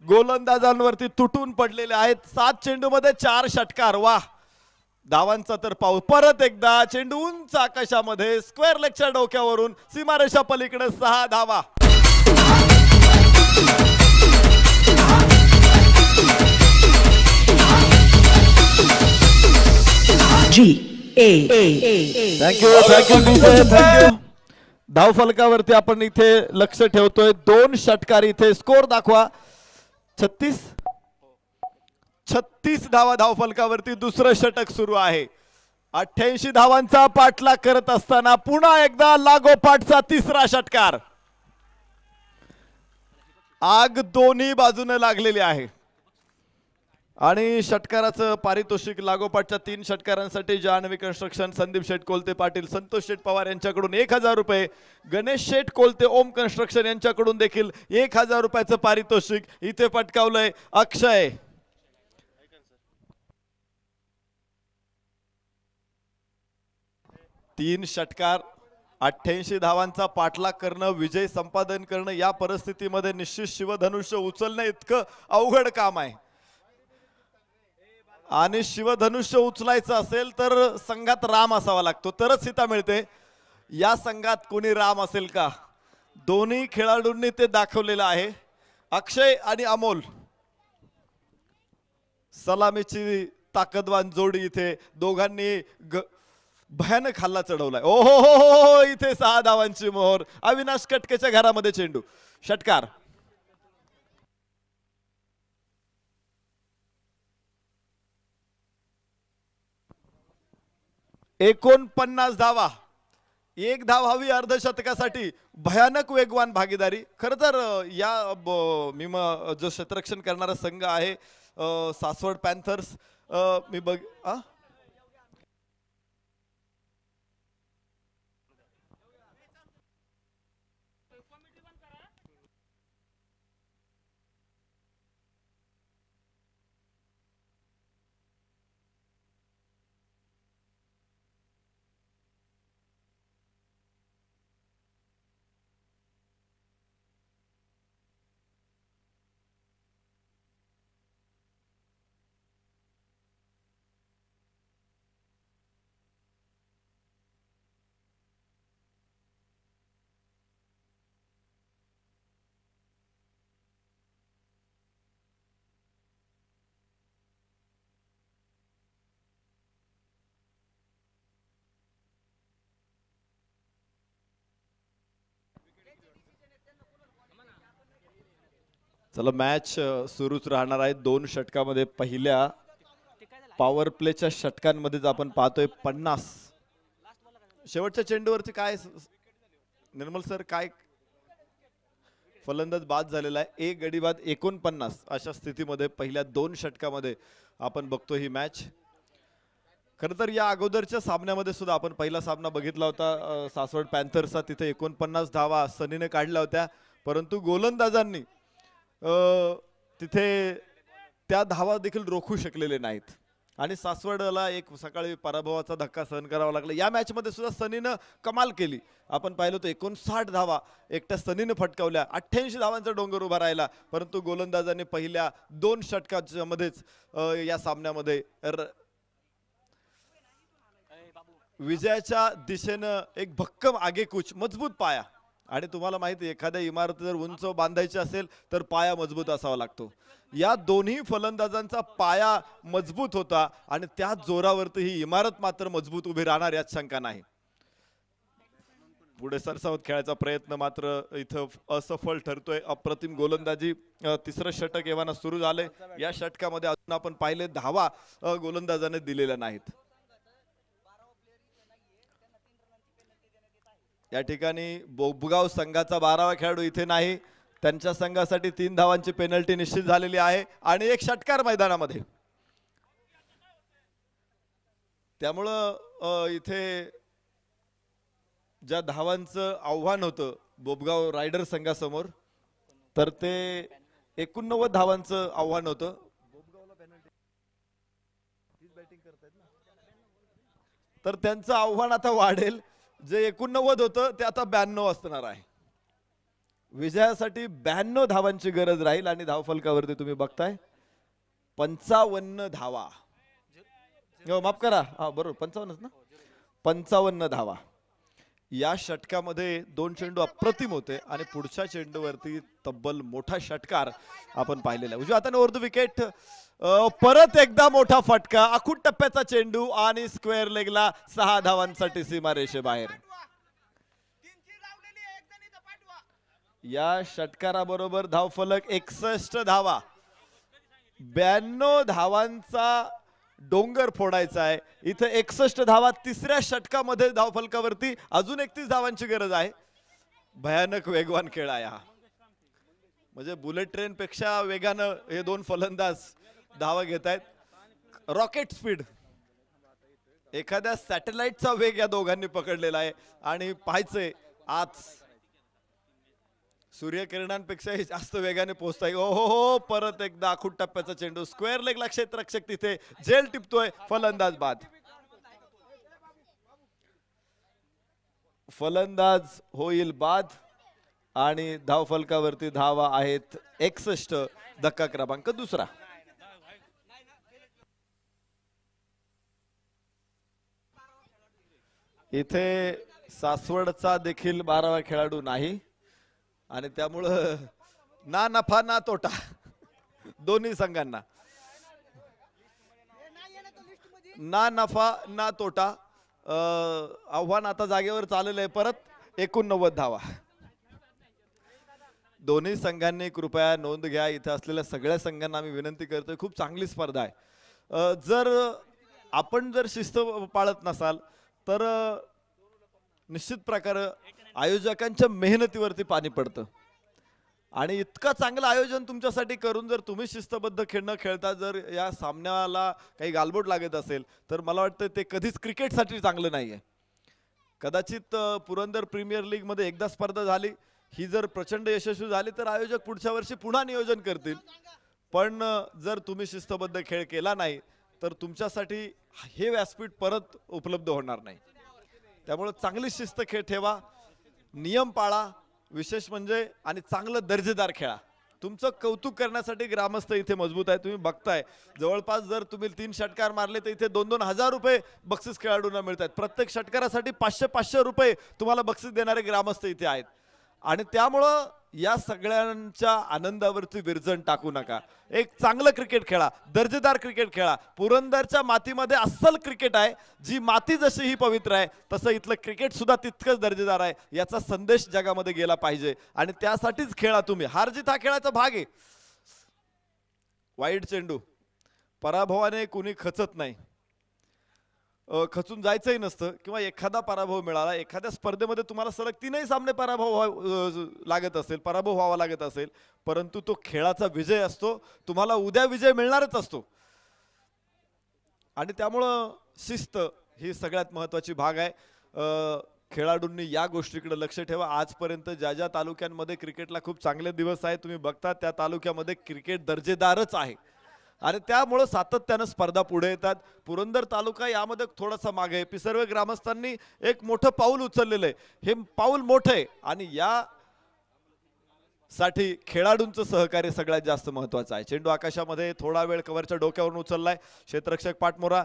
गोलंदाजांवरती तुटून पडलेले आहेत. 7 चेंडूमध्ये 4 षटकार. वा, धावांचा तर पाऊस. परत एकदा चेंडू उंच आकाशामध्ये स्क्वेअर लेगच्या डोक्यावरून सीमारेषा पलीकडे 6 धावा. थँक्यू. धावफलकावरती आपण इथे लक्ष ठेवतोय. 2 षटकार इथे. स्कोर दाखवा. 36 धावा धावफलकावरती. दुसरं षटक सुरू आहे. 88 धावांचा पाठलाग करत असताना पुन्हा एकदा लागोपाठचा तिसरा षटकार. आग दोन्ही बाजूने लागलेली आहे आणि षटकाराचं पारितोषिक लागोपाठच्या 3 षटकारांसाठी जान्हवी कन्स्ट्रक्शन, संदीप शेठ कोलते पाटील, संतोष शेठ पवार यांच्याकडून 1000 रुपये, गणेश शेठ कोलते ओम कन्स्ट्रक्शन यांच्याकडून देखील 1000 रुपयाचं पारितोषिक इथे पटकावलंय अक्षय. तीन षटकार, 88 धावांचा पाठलाग करणं, विजय संपादन करणं या परिस्थितीमध्ये निश्चित शिवधनुष्य उचलणं इतकं अवघड काम आहे. आणि शिवधनुष्य उचलायचं असेल तर संघात राम असावा लागतो, तरच सीता मिळते. या संघात कोणी राम असेल का? दोन्ही खेळाडूंनी ते दाखवलेलं आहे. अक्षय आणि अमोल, सलामीची ताकदवान जोडी इथे. दोघांनी भयानक हल्ला चढवलाय. ओ हो हो हो, इथे 6 धावांची मोहर. अविनाश कटकेच्या घरामध्ये चेंडू. षटकार. $49 धावा. 1 धाव हवी अर्धशतकासाठी. भयानक वेगवान भागीदारी. खर तर या जो क्षेत्ररक्षण करणारा संघ आहे सासवड पॅन्थर्स, मी बघ चला, मॅच सुरूच राहणार आहे. 2 षटकामध्ये पहिल्या पॉवर प्लेच्या षटकांमध्येच आपण पाहतोय 50. शेवटच्या चेंडूवरती काय निर्मल सर, काय फलंदाज बाद झालेला आहे. 1 गडी बाद 49. अशा स्थितीमध्ये पहिल्या 2 षटकामध्ये आपण बघतो ही मॅच. खर तर या अगोदरच्या सामन्यामध्ये सुद्धा आपण पहिला सामना बघितला होता सासवड पॅन्थर्सचा. तिथे 49 धावा सनीने काढल्या होत्या, परंतु गोलंदाजांनी तिथे त्या धावा देखील रोखू शकलेले नाहीत आणि सासवडला एक सकाळी पराभवाचा धक्का सहन करावा लागला. या मॅच मध्ये सुद्धा सनीनं कमाल केली. आपण पाहिलं होतं 59 धावा एकट्या सनीनं फटकावल्या. 88 धावांचा डोंगर उभा राहिला, परंतु गोलंदाजांनी पहिल्या 2 षटकाच्या मध्येच या सामन्यामध्ये विजयाच्या दिशेनं एक भक्कम आगेकूच, मजबूत पाया. आणि तुम्हाला माहिती आहे, एखाद्या इमारत जर उंच बांधायची असेल तर पाया मजबूत असावा लागतो. या दोन्ही फलंदाजांचा पाया मजबूत होता आणि त्या जोरावरती ही इमारत मात्र मजबूत उभी राहणार यात शंका नाही. पुढे सरसावत खेळायचा प्रयत्न मात्र इथं असफल ठरतोय. अप्रतिम गोलंदाजी. तिसरं षटक एव्हाना सुरू झाले. या षटकामध्ये अजून आपण पाहिले धावा गोलंदाजाने दिलेल्या नाहीत. या ठिकाणी बोबगाव संघाचा 12वा खेळाडू इथे नाही. त्यांच्या संघासाठी 3 धावांची पेनल्टी निश्चित झालेली आहे आणि 1 षटकार मैदानामध्ये. त्यामुळं इथे ज्या धावांचं आव्हान होतं बोबगाव रायडर संघासमोर, तर ते 89 धावांचं आव्हान होतं. तर त्यांचं आव्हान आता वाढेल. जे 89 होतं ते आता 92 असणार आहे. विजयासाठी 92 धावांची गरज राहील आणि धावफलकावरती तुम्ही बघताय 55 धावा. हो माफ करा, हा बरोबर 55 ना, 55 धावा. या षटकामध्ये 2 चेंडू अप्रतिम होते आणि पुढच्या चेंडूवरती तब्बल मोठा षटकार आपण पाहिलेला आहे. उजव्या हाताने उर्दू विकेट, परत एकदा मोठा फटका, आखूट टप्प्याचा चेंडू आणि स्क्वेअर लेगला 6 धावांसाठी सीमारेषेबाहेर. या षटकाराबरोबर धावफलक 61 धावा, 92 धावांचा डोंगर फोडायचा आहे. इथे 61 धावा, तिसऱ्या षटकामध्ये धावफलकावरती अजून 31 धावांची गरज आहे. भयानक वेगवान खेळ आहे हा, म्हणजे बुलेट ट्रेन पेक्षा वेगानं हे दोन फलंदाज धावा घेत आहेत. रॉकेट स्पीड, एखाद्या सॅटेलाइटचा वेग या दोघांनी पकडलेला आहे आणि पाहायचंय आज सूर्यकिरणांपेक्षाही जास्त वेगाने पोहोचताय. ओ हो हो, परत एकदा आखूट टप्प्याचा चेंडू, स्क्वेअर लेगला क्षेत्ररक्षक तिथे झेल टिपतोय, फलंदाज बाद. फलंदाज होईल बाद आणि धावफलकावरती धावा आहेत 61, धक्का क्रमांक दुसरा. इथे सासवडचा देखील 12वा खेळाडू नाही आणि त्यामुळं ना नफा ना तोटा दोन्ही संघांना, ना नफा ना तोटा. आव्हान आता जागेवर चाललेलं आहे. परत 89 धावा. दोन्ही संघांनी कृपया नोंद घ्या. इथे असलेल्या सगळ्या संघांना आम्ही विनंती करतोय, खूप चांगली स्पर्धा आहे. जर आपण शिस्त पाळत नसाल तर निश्चित प्रकारे आयोजकांच्या मेहनतीवरती पाणी पडतं आणि इतकं चांगलं आयोजन तुमच्यासाठी करून जर तुम्ही शिस्तबद्ध खेळ खेळता, जर या सामन्याला काही गालबोट लागत असेल तर मला वाटतं ते कधीच क्रिकेटसाठी चांगलं नाहीये. कदाचित पुरंदर प्रीमियर लीग मध्ये एकदा स्पर्धा झाली, ही जर प्रचंड यशस्वी झाली तर आयोजक पुढच्या वर्षी पुन्हा नियोजन करतील. पण जर तुम्ही शिस्तबद्ध खेळ केला नाही तर तुमच्यासाठी हे व्यासपीठ परत उपलब्ध होणार नाही. त्यामुळे चांगली शिस्त खेळ ठेवा, नियम पाळा, विशेष म्हणजे आणि चांगलं दर्जेदार खेळा. तुमचं कौतुक करण्यासाठी ग्रामस्थ इथे मजबूत आहे. तुम्ही बघताय जवळपास जर तुम्ही 3 षटकार मारले तर इथे 2-2 हजार रुपये बक्षीस खेळाडूंना मिळत आहेत. प्रत्येक षटकारासाठी 500-500 रुपये तुम्हाला बक्षीस देणारे ग्रामस्थ इथे आहेत आणि त्यामुळं या सगळ्यांच्या आनंदावरती विरजण टाकू नका. एक चांगलं क्रिकेट खेळा, दर्जेदार क्रिकेट खेळा. पुरंदरच्या मातीमध्ये अस्सल क्रिकेट आहे. जी माती जशी ही पवित्र आहे तसं इथलं क्रिकेट सुद्धा तितकंच दर्जेदार आहे. याचा संदेश जगामध्ये गेला पाहिजे आणि त्यासाठीच खेळा तुम्ही. हार जीत हा खेळाचा भाग आहे. वाईट चेंडू, पराभवाने कुणी खचत नाही, खचून जायचंही नसतं. किंवा एखादा पराभव मिळाला, एखाद्या स्पर्धेमध्ये तुम्हाला सलग 3ही सामने लागत असेल, पराभव व्हावा लागत असेल, परंतु तो खेळाचा विजय असतो. तुम्हाला उद्या विजय मिळणारच असतो आणि त्यामुळं शिस्त ही सगळ्यात महत्त्वाची भाग आहे. खेळाडूंनी या गोष्टीकडे लक्ष ठेवा. आजपर्यंत ज्या ज्या तालुक्यांमध्ये क्रिकेटला खूप चांगले दिवस आहेत तुम्ही बघता, त्या तालुक्यामध्ये क्रिकेट दर्जेदारच आहे आणि त्यामुळं सातत्यानं स्पर्धा पुढे येतात. पुरंदर तालुका यामध्ये थोडासा मागे आहे. सर्व ग्रामस्थांनी एक मोठं पाऊल उचललेलं आहे. हे पाऊल मोठं आहे आणि या साठी खेळाडूंचं सहकार्य सगळ्यात जास्त महत्त्वाचं आहे. चेंडू आकाशामध्ये थोडा वेळ कव्हरच्या डोक्यावरून उचललाय. क्षेत्ररक्षक पाठमोरा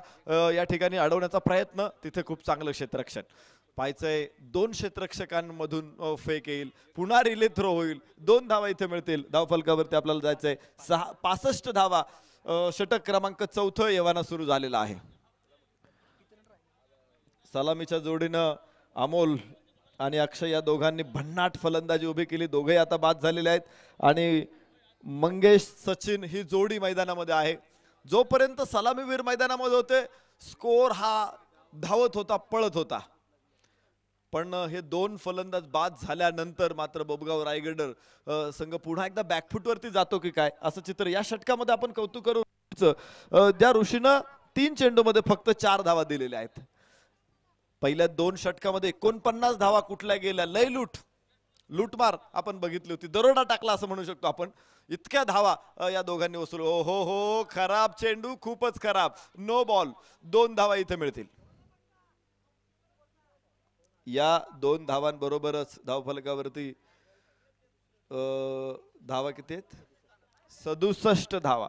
या ठिकाणी अडवण्याचा प्रयत्न, तिथे खूप चांगलं क्षेत्ररक्षण पाहायचंय. 2 क्षेत्ररक्षकांमधून फेक येईल, पुन्हा रिले थ्रो होईल, 2 धावा इथे मिळतील. धावफलकावरती आपल्याला जायचंय. 65 धावा. षटक क्रमांक 4 येवाना सुरू झालेला आहे. सलामीच्या जोडीनं अमोल आणि अक्षय या दोघांनी भन्नाट फलंदाजी उभी केली. दोघे आता बाद झालेले आहेत आणि मंगेश सचिन ही जोडी मैदानामध्ये आहे. जोपर्यंत सलामीवीर मैदानामध्ये होते स्कोर हा धावत होता, पळत होता. पण हे 2 फलंदाज बाद झाल्यानंतर मात्र बबगाव रायगडर संघ पुन्हा एकदा बॅकफुटवरती जातो की काय असं चित्र या षटकामध्ये आपण कौतुक करू. त्या ऋषीनं 3 चेंडूमध्ये फक्त 4 धावा दिलेल्या आहेत. पहिल्या 2 षटकामध्ये 49 धावा कुठल्या गेल्या. लय लूटमार आपण बघितली होती, दरोडा टाकला असं म्हणू शकतो आपण. इतक्या धावा या दोघांनी वसूल. ओ हो हो, खराब चेंडू, खूपच खराब. No ball. 2 धावा इथे मिळतील. या 2 धावांबरोबरच धावफलकावरती धावा किती आहेत? 67 धावा.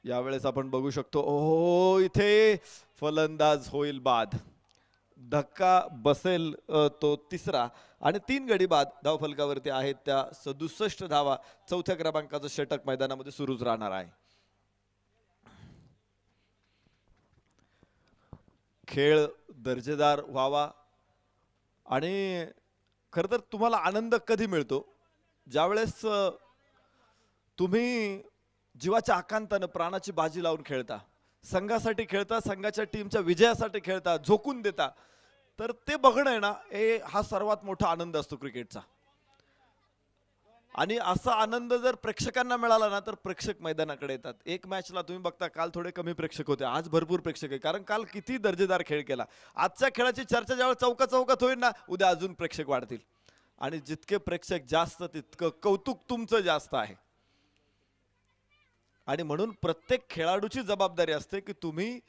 यावेळेस आपण बघू शकतो ओहो इथे फलंदाज होईल बाद. धक्का बसेल तो तिसरा आणि 3 गडी बाद धावफलकावरती आहेत त्या 67 धावा. चौथ्या क्रमांकाचं षटक मैदानामध्ये सुरूच राहणार आहे. खेळ दर्जेदार व्हावा आणि खर तर तुम्हाला आनंद कधी मिळतो ज्यावेळेस तुम्ही जीवाच्या आकांतानं प्राणाची बाजी लावून खेळता, संघासाठी खेळता, संघाच्या टीमच्या विजयासाठी खेळता, झोकून देता. तर ते बघणं आहे ना हा सर्वात मोठा आनंद असतो क्रिकेटचा. आणि असा आनंद जर प्रेक्षकांना मिळाला ना तर प्रेक्षक मैदानाकडे येतात. एक मॅचला तुम्ही बघता काल थोडे कमी प्रेक्षक होते, आज भरपूर प्रेक्षक आहे, कारण काल किती दर्जेदार खेळ केला. आजच्या खेळाची चर्चा ज्यावेळेस चौकात होईल ना उद्या अजून प्रेक्षक वाढतील आणि जितके प्रेक्षक जास्त तितकं कौतुक तुमचं जास्त आहे. आणि म्हणून प्रत्येक खेळाडूची जबाबदारी असते की तुम्ही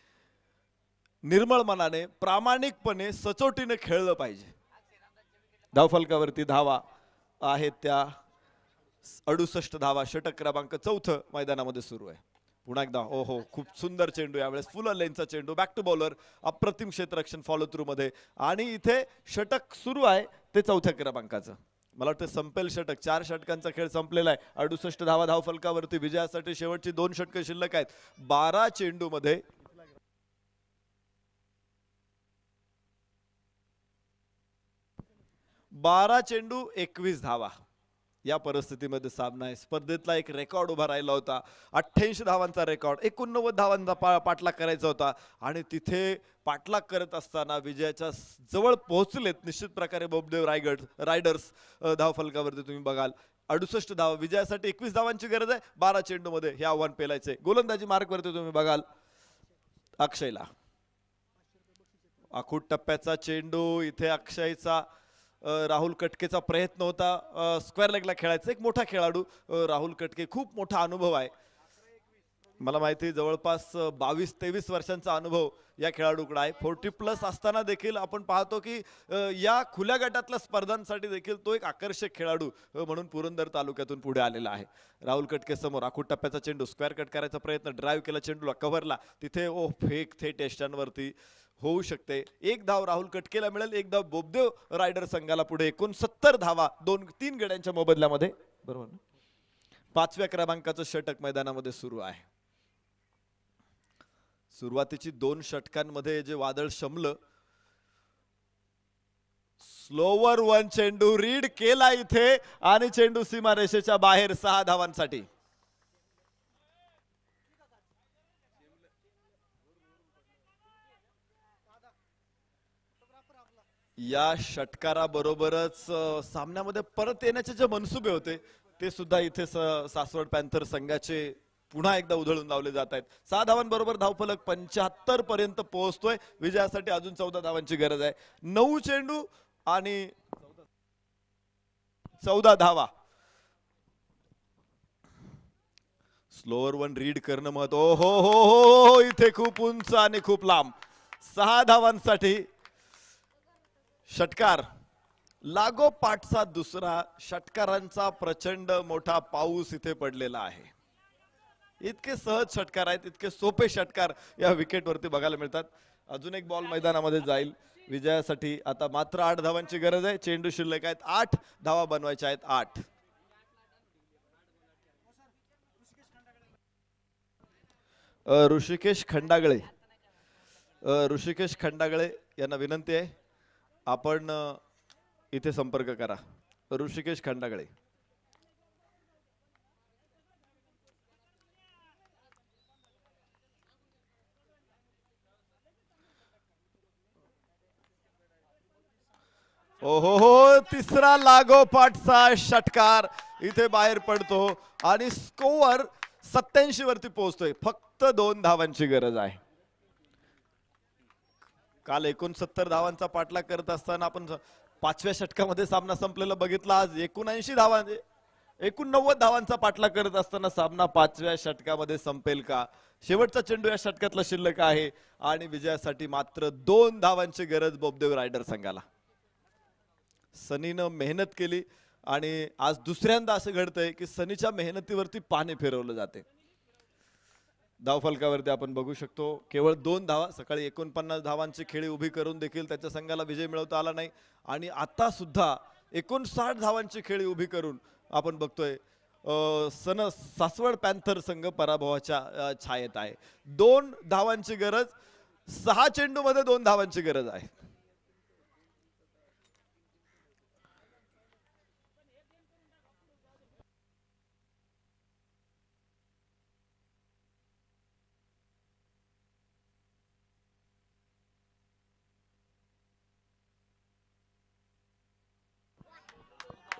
निर्मळ मनाने, प्रामाणिकपणे, सचोटीने खेळलं पाहिजे. धावफलकावरती धावा आहेत त्या 68 धावा. षटक क्रमांक 4 मैदानामध्ये सुरू आहे. पुन्हा एकदा ओहो खूप सुंदर चेंडू, यावेळेस फुल लेनचा चेंडू, बॅक टू बॉलर, अप्रतिम क्षेत्ररक्षण फॉलो थ्रू मध्ये. आणि इथे षटक सुरू आहे ते 4थ्या क्रमांकाचं. मला वाटतं संपेल षटक. 4 षटकांचा खेळ संपलेला आहे. 68 धावा धावफलकावरती. विजयासाठी शेवटची 2 षटकं शिल्लक आहेत. 12 चेंडू मध्ये 21 धावा. या परिस्थितीमध्ये सामना आहे. स्पर्धेतला एक रेकॉर्ड उभा राहिला होता. 88 धावांचा रेकॉर्ड, 89 धावांचा पाठलाग करायचा होता आणि तिथे पाठलाग करत असताना विजयाच्या जवळ पोहोचलेत निश्चित प्रकारे बोबदेव रायडर्स. धावफलकावरती तुम्ही बघाल 68 धावा. विजयासाठी 21 धावांची गरज आहे. 12 चेंडू मध्ये हे आव्हान पेलायचे. गोलंदाजी मार्कवरती तुम्ही बघाल अक्षयला. आखूट टप्प्याचा चेंडू इथे अक्षयचा. राहुल कटकेचा प्रयत्न होता स्क्वेअर लेगला खेळायचा. एक मोठा खेळाडू राहुल कटके, खूप मोठा अनुभव आहे. मला माहिती जवळपास 22-23 वर्षांचा अनुभव या खेळाडूकडे आहे. 40+ असताना देखील आपण पाहतो की या खुल्या गटातल्या स्पर्धांसाठी देखील तो एक आकर्षक खेळाडू म्हणून पुरंदर तालुक्यातून पुढे आलेला आहे. राहुल कटके समोर आखूट टप्प्याचा चेंडू, स्क्वेअर कट करायचा प्रयत्न, ड्राईव्ह केला चेंडूला, कव्हरला. तिथे फेक थेट यष्टांवरती होऊ शकते. 1 धाव राहुल कटकेला मिळेल, 1 धाव बोबदेव रायडर संघाला पुढे. 69 धावा 2-3 गड्यांच्या मोबदल्यामध्ये. बरोबर ना. 5व्या क्रमांकाचं षटक मैदानामध्ये सुरू आहे. सुरुवातीची 2 षटकांमध्ये जे वादळ शमलं, स्लोवर 1 चेंडू रीड केला इथे आणि चेंडू सीमारेषेच्या बाहेर 6 धावांसाठी. या षटकाराबरोबरच सामन्यामध्ये परत येण्याचे जे मनसुबे होते ते सुद्धा इथे सासवड पॅन्थर संघाचे पुन्हा एकदा उधळून लावले जात आहेत. 6 धावांबरोबर धावफलक 75 पर्यंत पोहोचतोय. विजयासाठी अजून 14 धावांची गरज आहे. 9 चेंडू आणि 14 धावा. स्लोअर 1 रीड करणं महत्व. हो इथे खूप उंच आणि खूप लांब. 6 धावांसाठी षटकार. लागोपाठचा दुसरा षटकारांचा प्रचंड मोठा पाऊस इथे पडलेला आहे. इतके सहज षटकार आहेत, इतके सोपे षटकार या विकेटवरती बघायला मिळतात. अजून एक बॉल मैदानामध्ये जाईल. विजयासाठी आता मात्र 8 धावांची गरज आहे. चेंडू शिल्लक आहेत 8 धावा बनवायच्या आहेत. 8. ऋषिकेश खंडागळे यांना विनंती आहे आपण इथे संपर्क करा. ऋषिकेश खंडागळे. ओहो तिसरा लागोपाठचा षटकार इथे बाहेर पडतो आणि स्कोअर 87 वरती पोहोचतोय. फक्त 2 धावांची गरज आहे. काल 69 धावांचा पाठलाग करत असताना आपण 5व्या षटकामध्ये सामना संपलेला बघितला. आज 79 धावा एकूण 90 धावांचा पाठलाग करत असताना सामना 5व्या षटकामध्ये संपेल का? शेवटचा चेंडू या षटकातला शिल्लक आहे आणि विजयासाठी मात्र 2 धावांची गरज बोबदेव रायडर संघाला. सनीनं मेहनत केली आणि आज दुसऱ्यांदा असं घडतंय की सनीच्या मेहनतीवरती पाणी फिरवलं जाते. धावफलकावरती आपण बघू शकतो केवळ 2 धावा, सकाळी 49 धावांची खेळी उभी करून देखील त्याच्या संघाला विजय मिळवता आला नाही आणि आता सुद्धा 59 धावांची खेळी उभी करून आपण बघतोय सासवड पॅन्थर संघ पराभवाच्या छायेत आहे. 2 धावांची गरज, 6 चेंडूमध्ये 2 धावांची गरज आहे.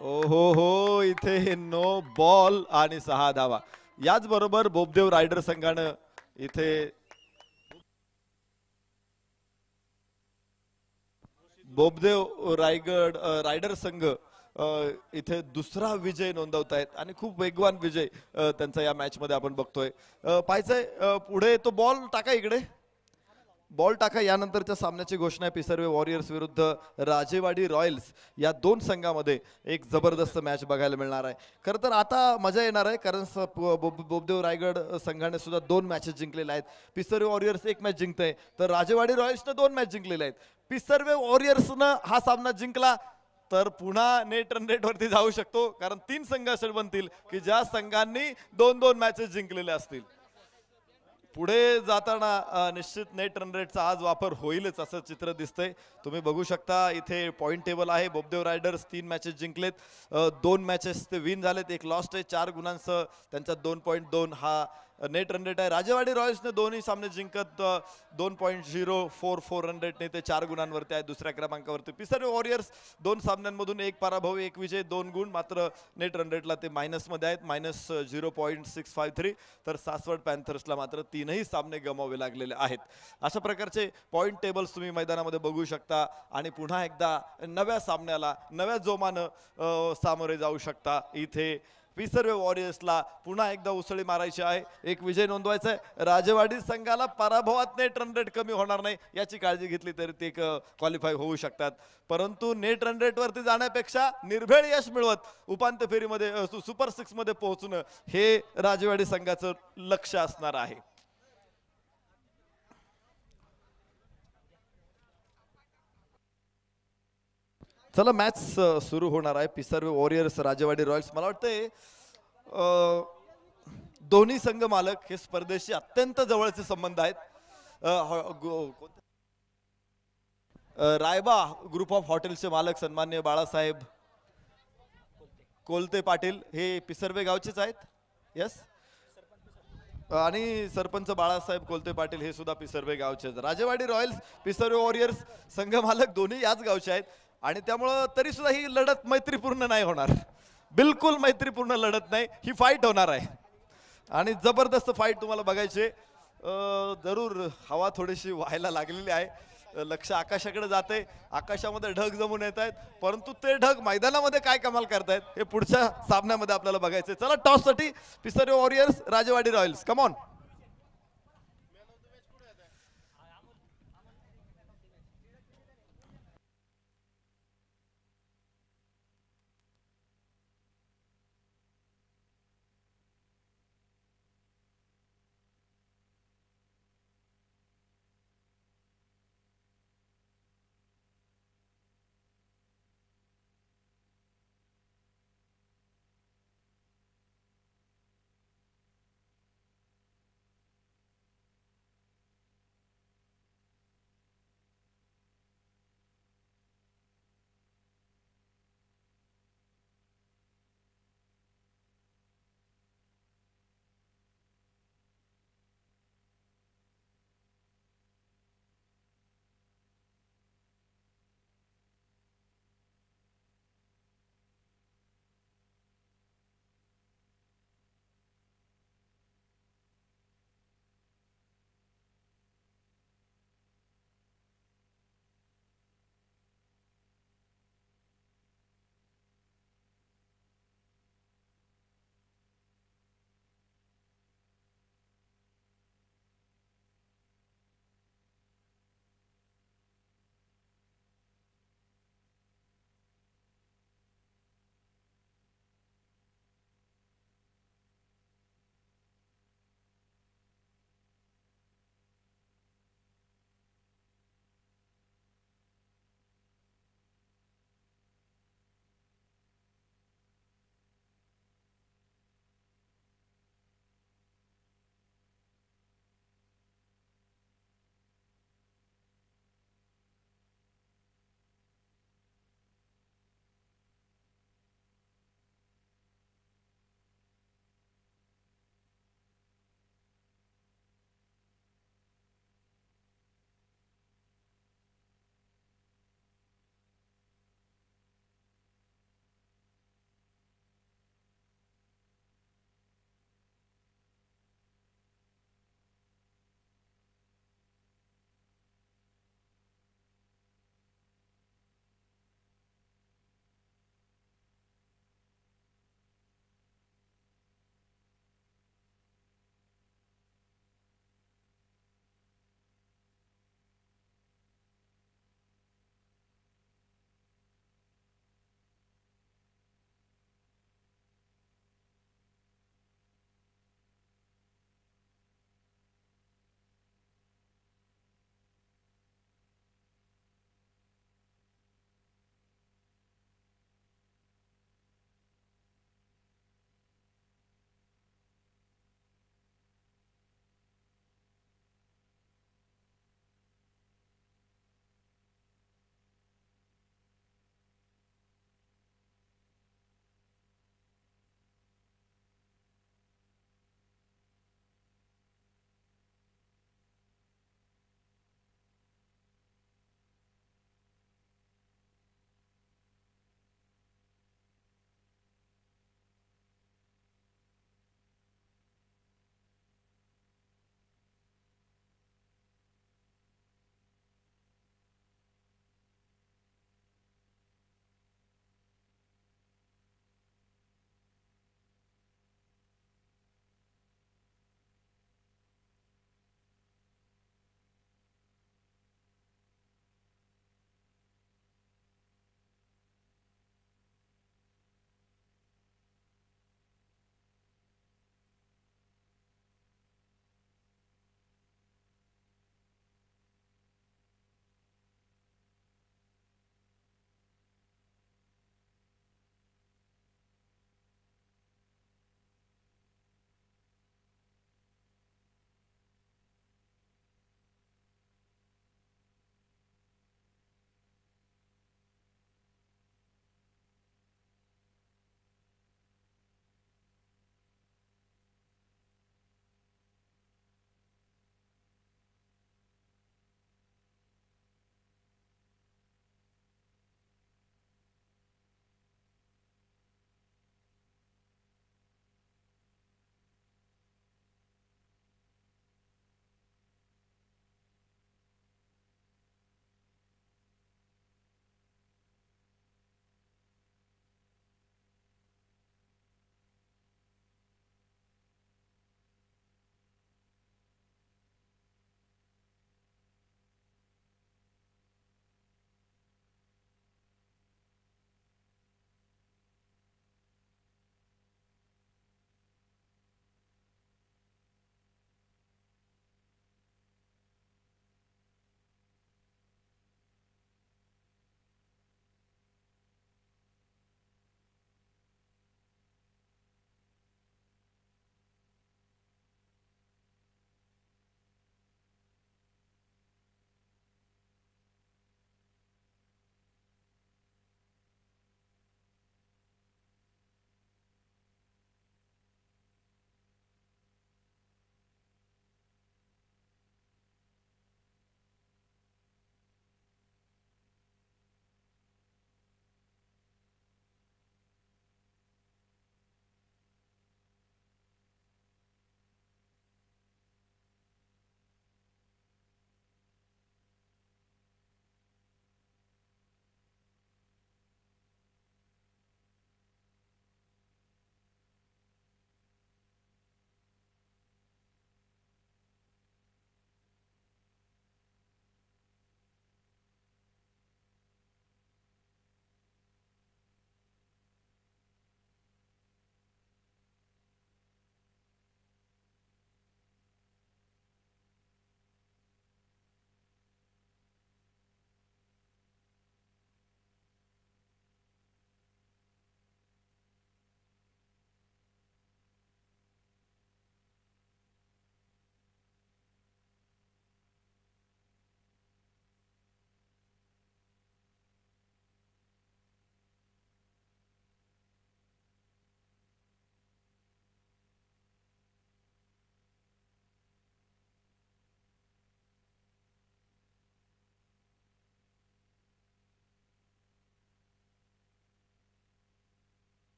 ओहो हो, इथे नो बॉल आणि 6 धावा. याच बरोबर बोबदेव रायडर संघानं इथे बोबदेव रायडर संघ इथे दुसरा विजय नोंदवतायत आणि खूप वेगवान विजय त्यांचा या मॅच मध्ये आपण बघतोय. पाहायचंय पुढे तो बॉल टाका, इकडे बॉल टाका. यानंतरच्या सामन्याची घोषणा आहे. पिसर्वे वॉरियर्स विरुद्ध राजेवाडी रॉयल्स या 2 संघामध्ये एक जबरदस्त मॅच बघायला मिळणार आहे. खरं तर आता मजा येणार आहे कारण बोबदेव रायगड संघाने सुद्धा 2 मॅचेस जिंकलेल्या आहेत. पिसर्वे वॉरियर्स 1 मॅच जिंकतंय तर राजेवाडी रॉयल्सनं 2 मॅच जिंकलेल्या आहेत. पिसर्वे वॉरियर्सनं हा सामना जिंकला तर पुन्हा नेट रन रेट वरती जाऊ शकतो कारण 3 संघ असे बनतील की ज्या संघांनी 2-2 मॅचेस जिंकलेले असतील. पुढे जाताना निश्चित नेट रन रेटचा आज वापर होईलच असं चित्र दिसतंय. तुम्ही बघू शकता इथे पॉइंट टेबल आहे. बोबदेव रायडर्स 3 मॅचेस जिंकलेत, 2 मॅचेस ते विन झालेत, 1 लॉस्ट आहे. 4 गुणांसह त्यांचा 2.2 हा नेट रन रेट आहे. राजेवाडी रॉयल्सने दोन्ही सामने जिंकत 2.044 रन रेटने ते 4 गुणांवरती आहे दुसऱ्या क्रमांकावरती. पिसर्वे वॉरियर्स 2 सामन्यांमधून 1 पराभव 1 विजय 2 गुण, मात्र नेट रन रेटला ते मायनसमध्ये आहेत, -0.653. तर सासवड पॅन्थर्सला मात्र 3ही सामने गमावे लागलेले आहेत. अशा प्रकारचे पॉइंट टेबल्स तुम्ही मैदानामध्ये बघू शकता आणि पुन्हा एकदा नव्या सामन्याला नव्या जोमानं सामोरे जाऊ शकता. इथे पिसर्वे वॉरियर्सला पुन्हा एकदा उसळी मारायची आहे, एक विजय नोंदवायचा आहे. राजेवाडी संघाला पराभवात नेट रन रेट कमी होणार नाही याची काळजी घेतली तरी ते क्वालिफाय होऊ शकतात. परंतु नेट रन रेट वरती जाण्यापेक्षा निर्भेळ यश मिळवत उपांत्य फेरीमध्ये सुपर 6 मध्ये पोहोचणं हे राजेवाडी संघाचं लक्ष असणार आहे. चला मॅच सुरू होणार आहे. पिसर्वे वॉरियर्स राजेवाडी रॉयल्स. मला वाटतंय दोन्ही संघ मालक हे स्पर्धेशी अत्यंत जवळचे संबंध आहेत. रायबा ग्रुप ऑफ हॉटेल्सचे मालक सन्माननीय बाळासाहेब कोलते पाटील हे पिसर्वे गावचेच आहेत. यस, आणि सरपंच बाळासाहेब कोलते पाटील हे सुद्धा पिसर्वे गावचे. राजेवाडी रॉयल्स पिसर्वे वॉरियर्स संघ मालक दोन्ही याच गावचे आहेत आणि त्यामुळं तरी सुद्धा ही लढत मैत्रीपूर्ण नाही होणार, बिलकुल मैत्रीपूर्ण लढत नाही. ही फाईट होणार आहे आणि जबरदस्त फाईट तुम्हाला बघायची. जरूर हवा थोडीशी व्हायला लागलेली आहे, लक्ष आकाशाकडे जाते, आकाशामध्ये ढग जमून येत आहेत, परंतु ते ढग मैदानामध्ये काय कमाल करतायत हे पुढच्या सामन्यामध्ये आपल्याला बघायचे. चला टॉस साठी Pisarve warriors Rajewadi royals, come on.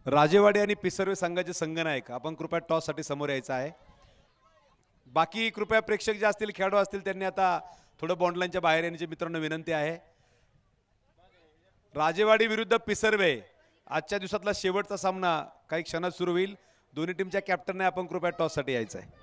Rajewadi आणि पिसर्वे संघाचे संघनायक आपण कृपया टॉस साठी समोर यायचं आहे. बाकी कृपया प्रेक्षक जे असतील खेळाडू असतील त्यांनी आता थोडं बॉन्डलाईनच्या बाहेर येण्याची मित्रांनो विनंती आहे. राजेवाडी विरुद्ध पिसर्वे आजच्या दिवसातला शेवटचा सामना काही क्षणात सुरू होईल. दोन्ही टीमच्या कॅप्टनने आपण कृपया टॉस साठी यायचं आहे.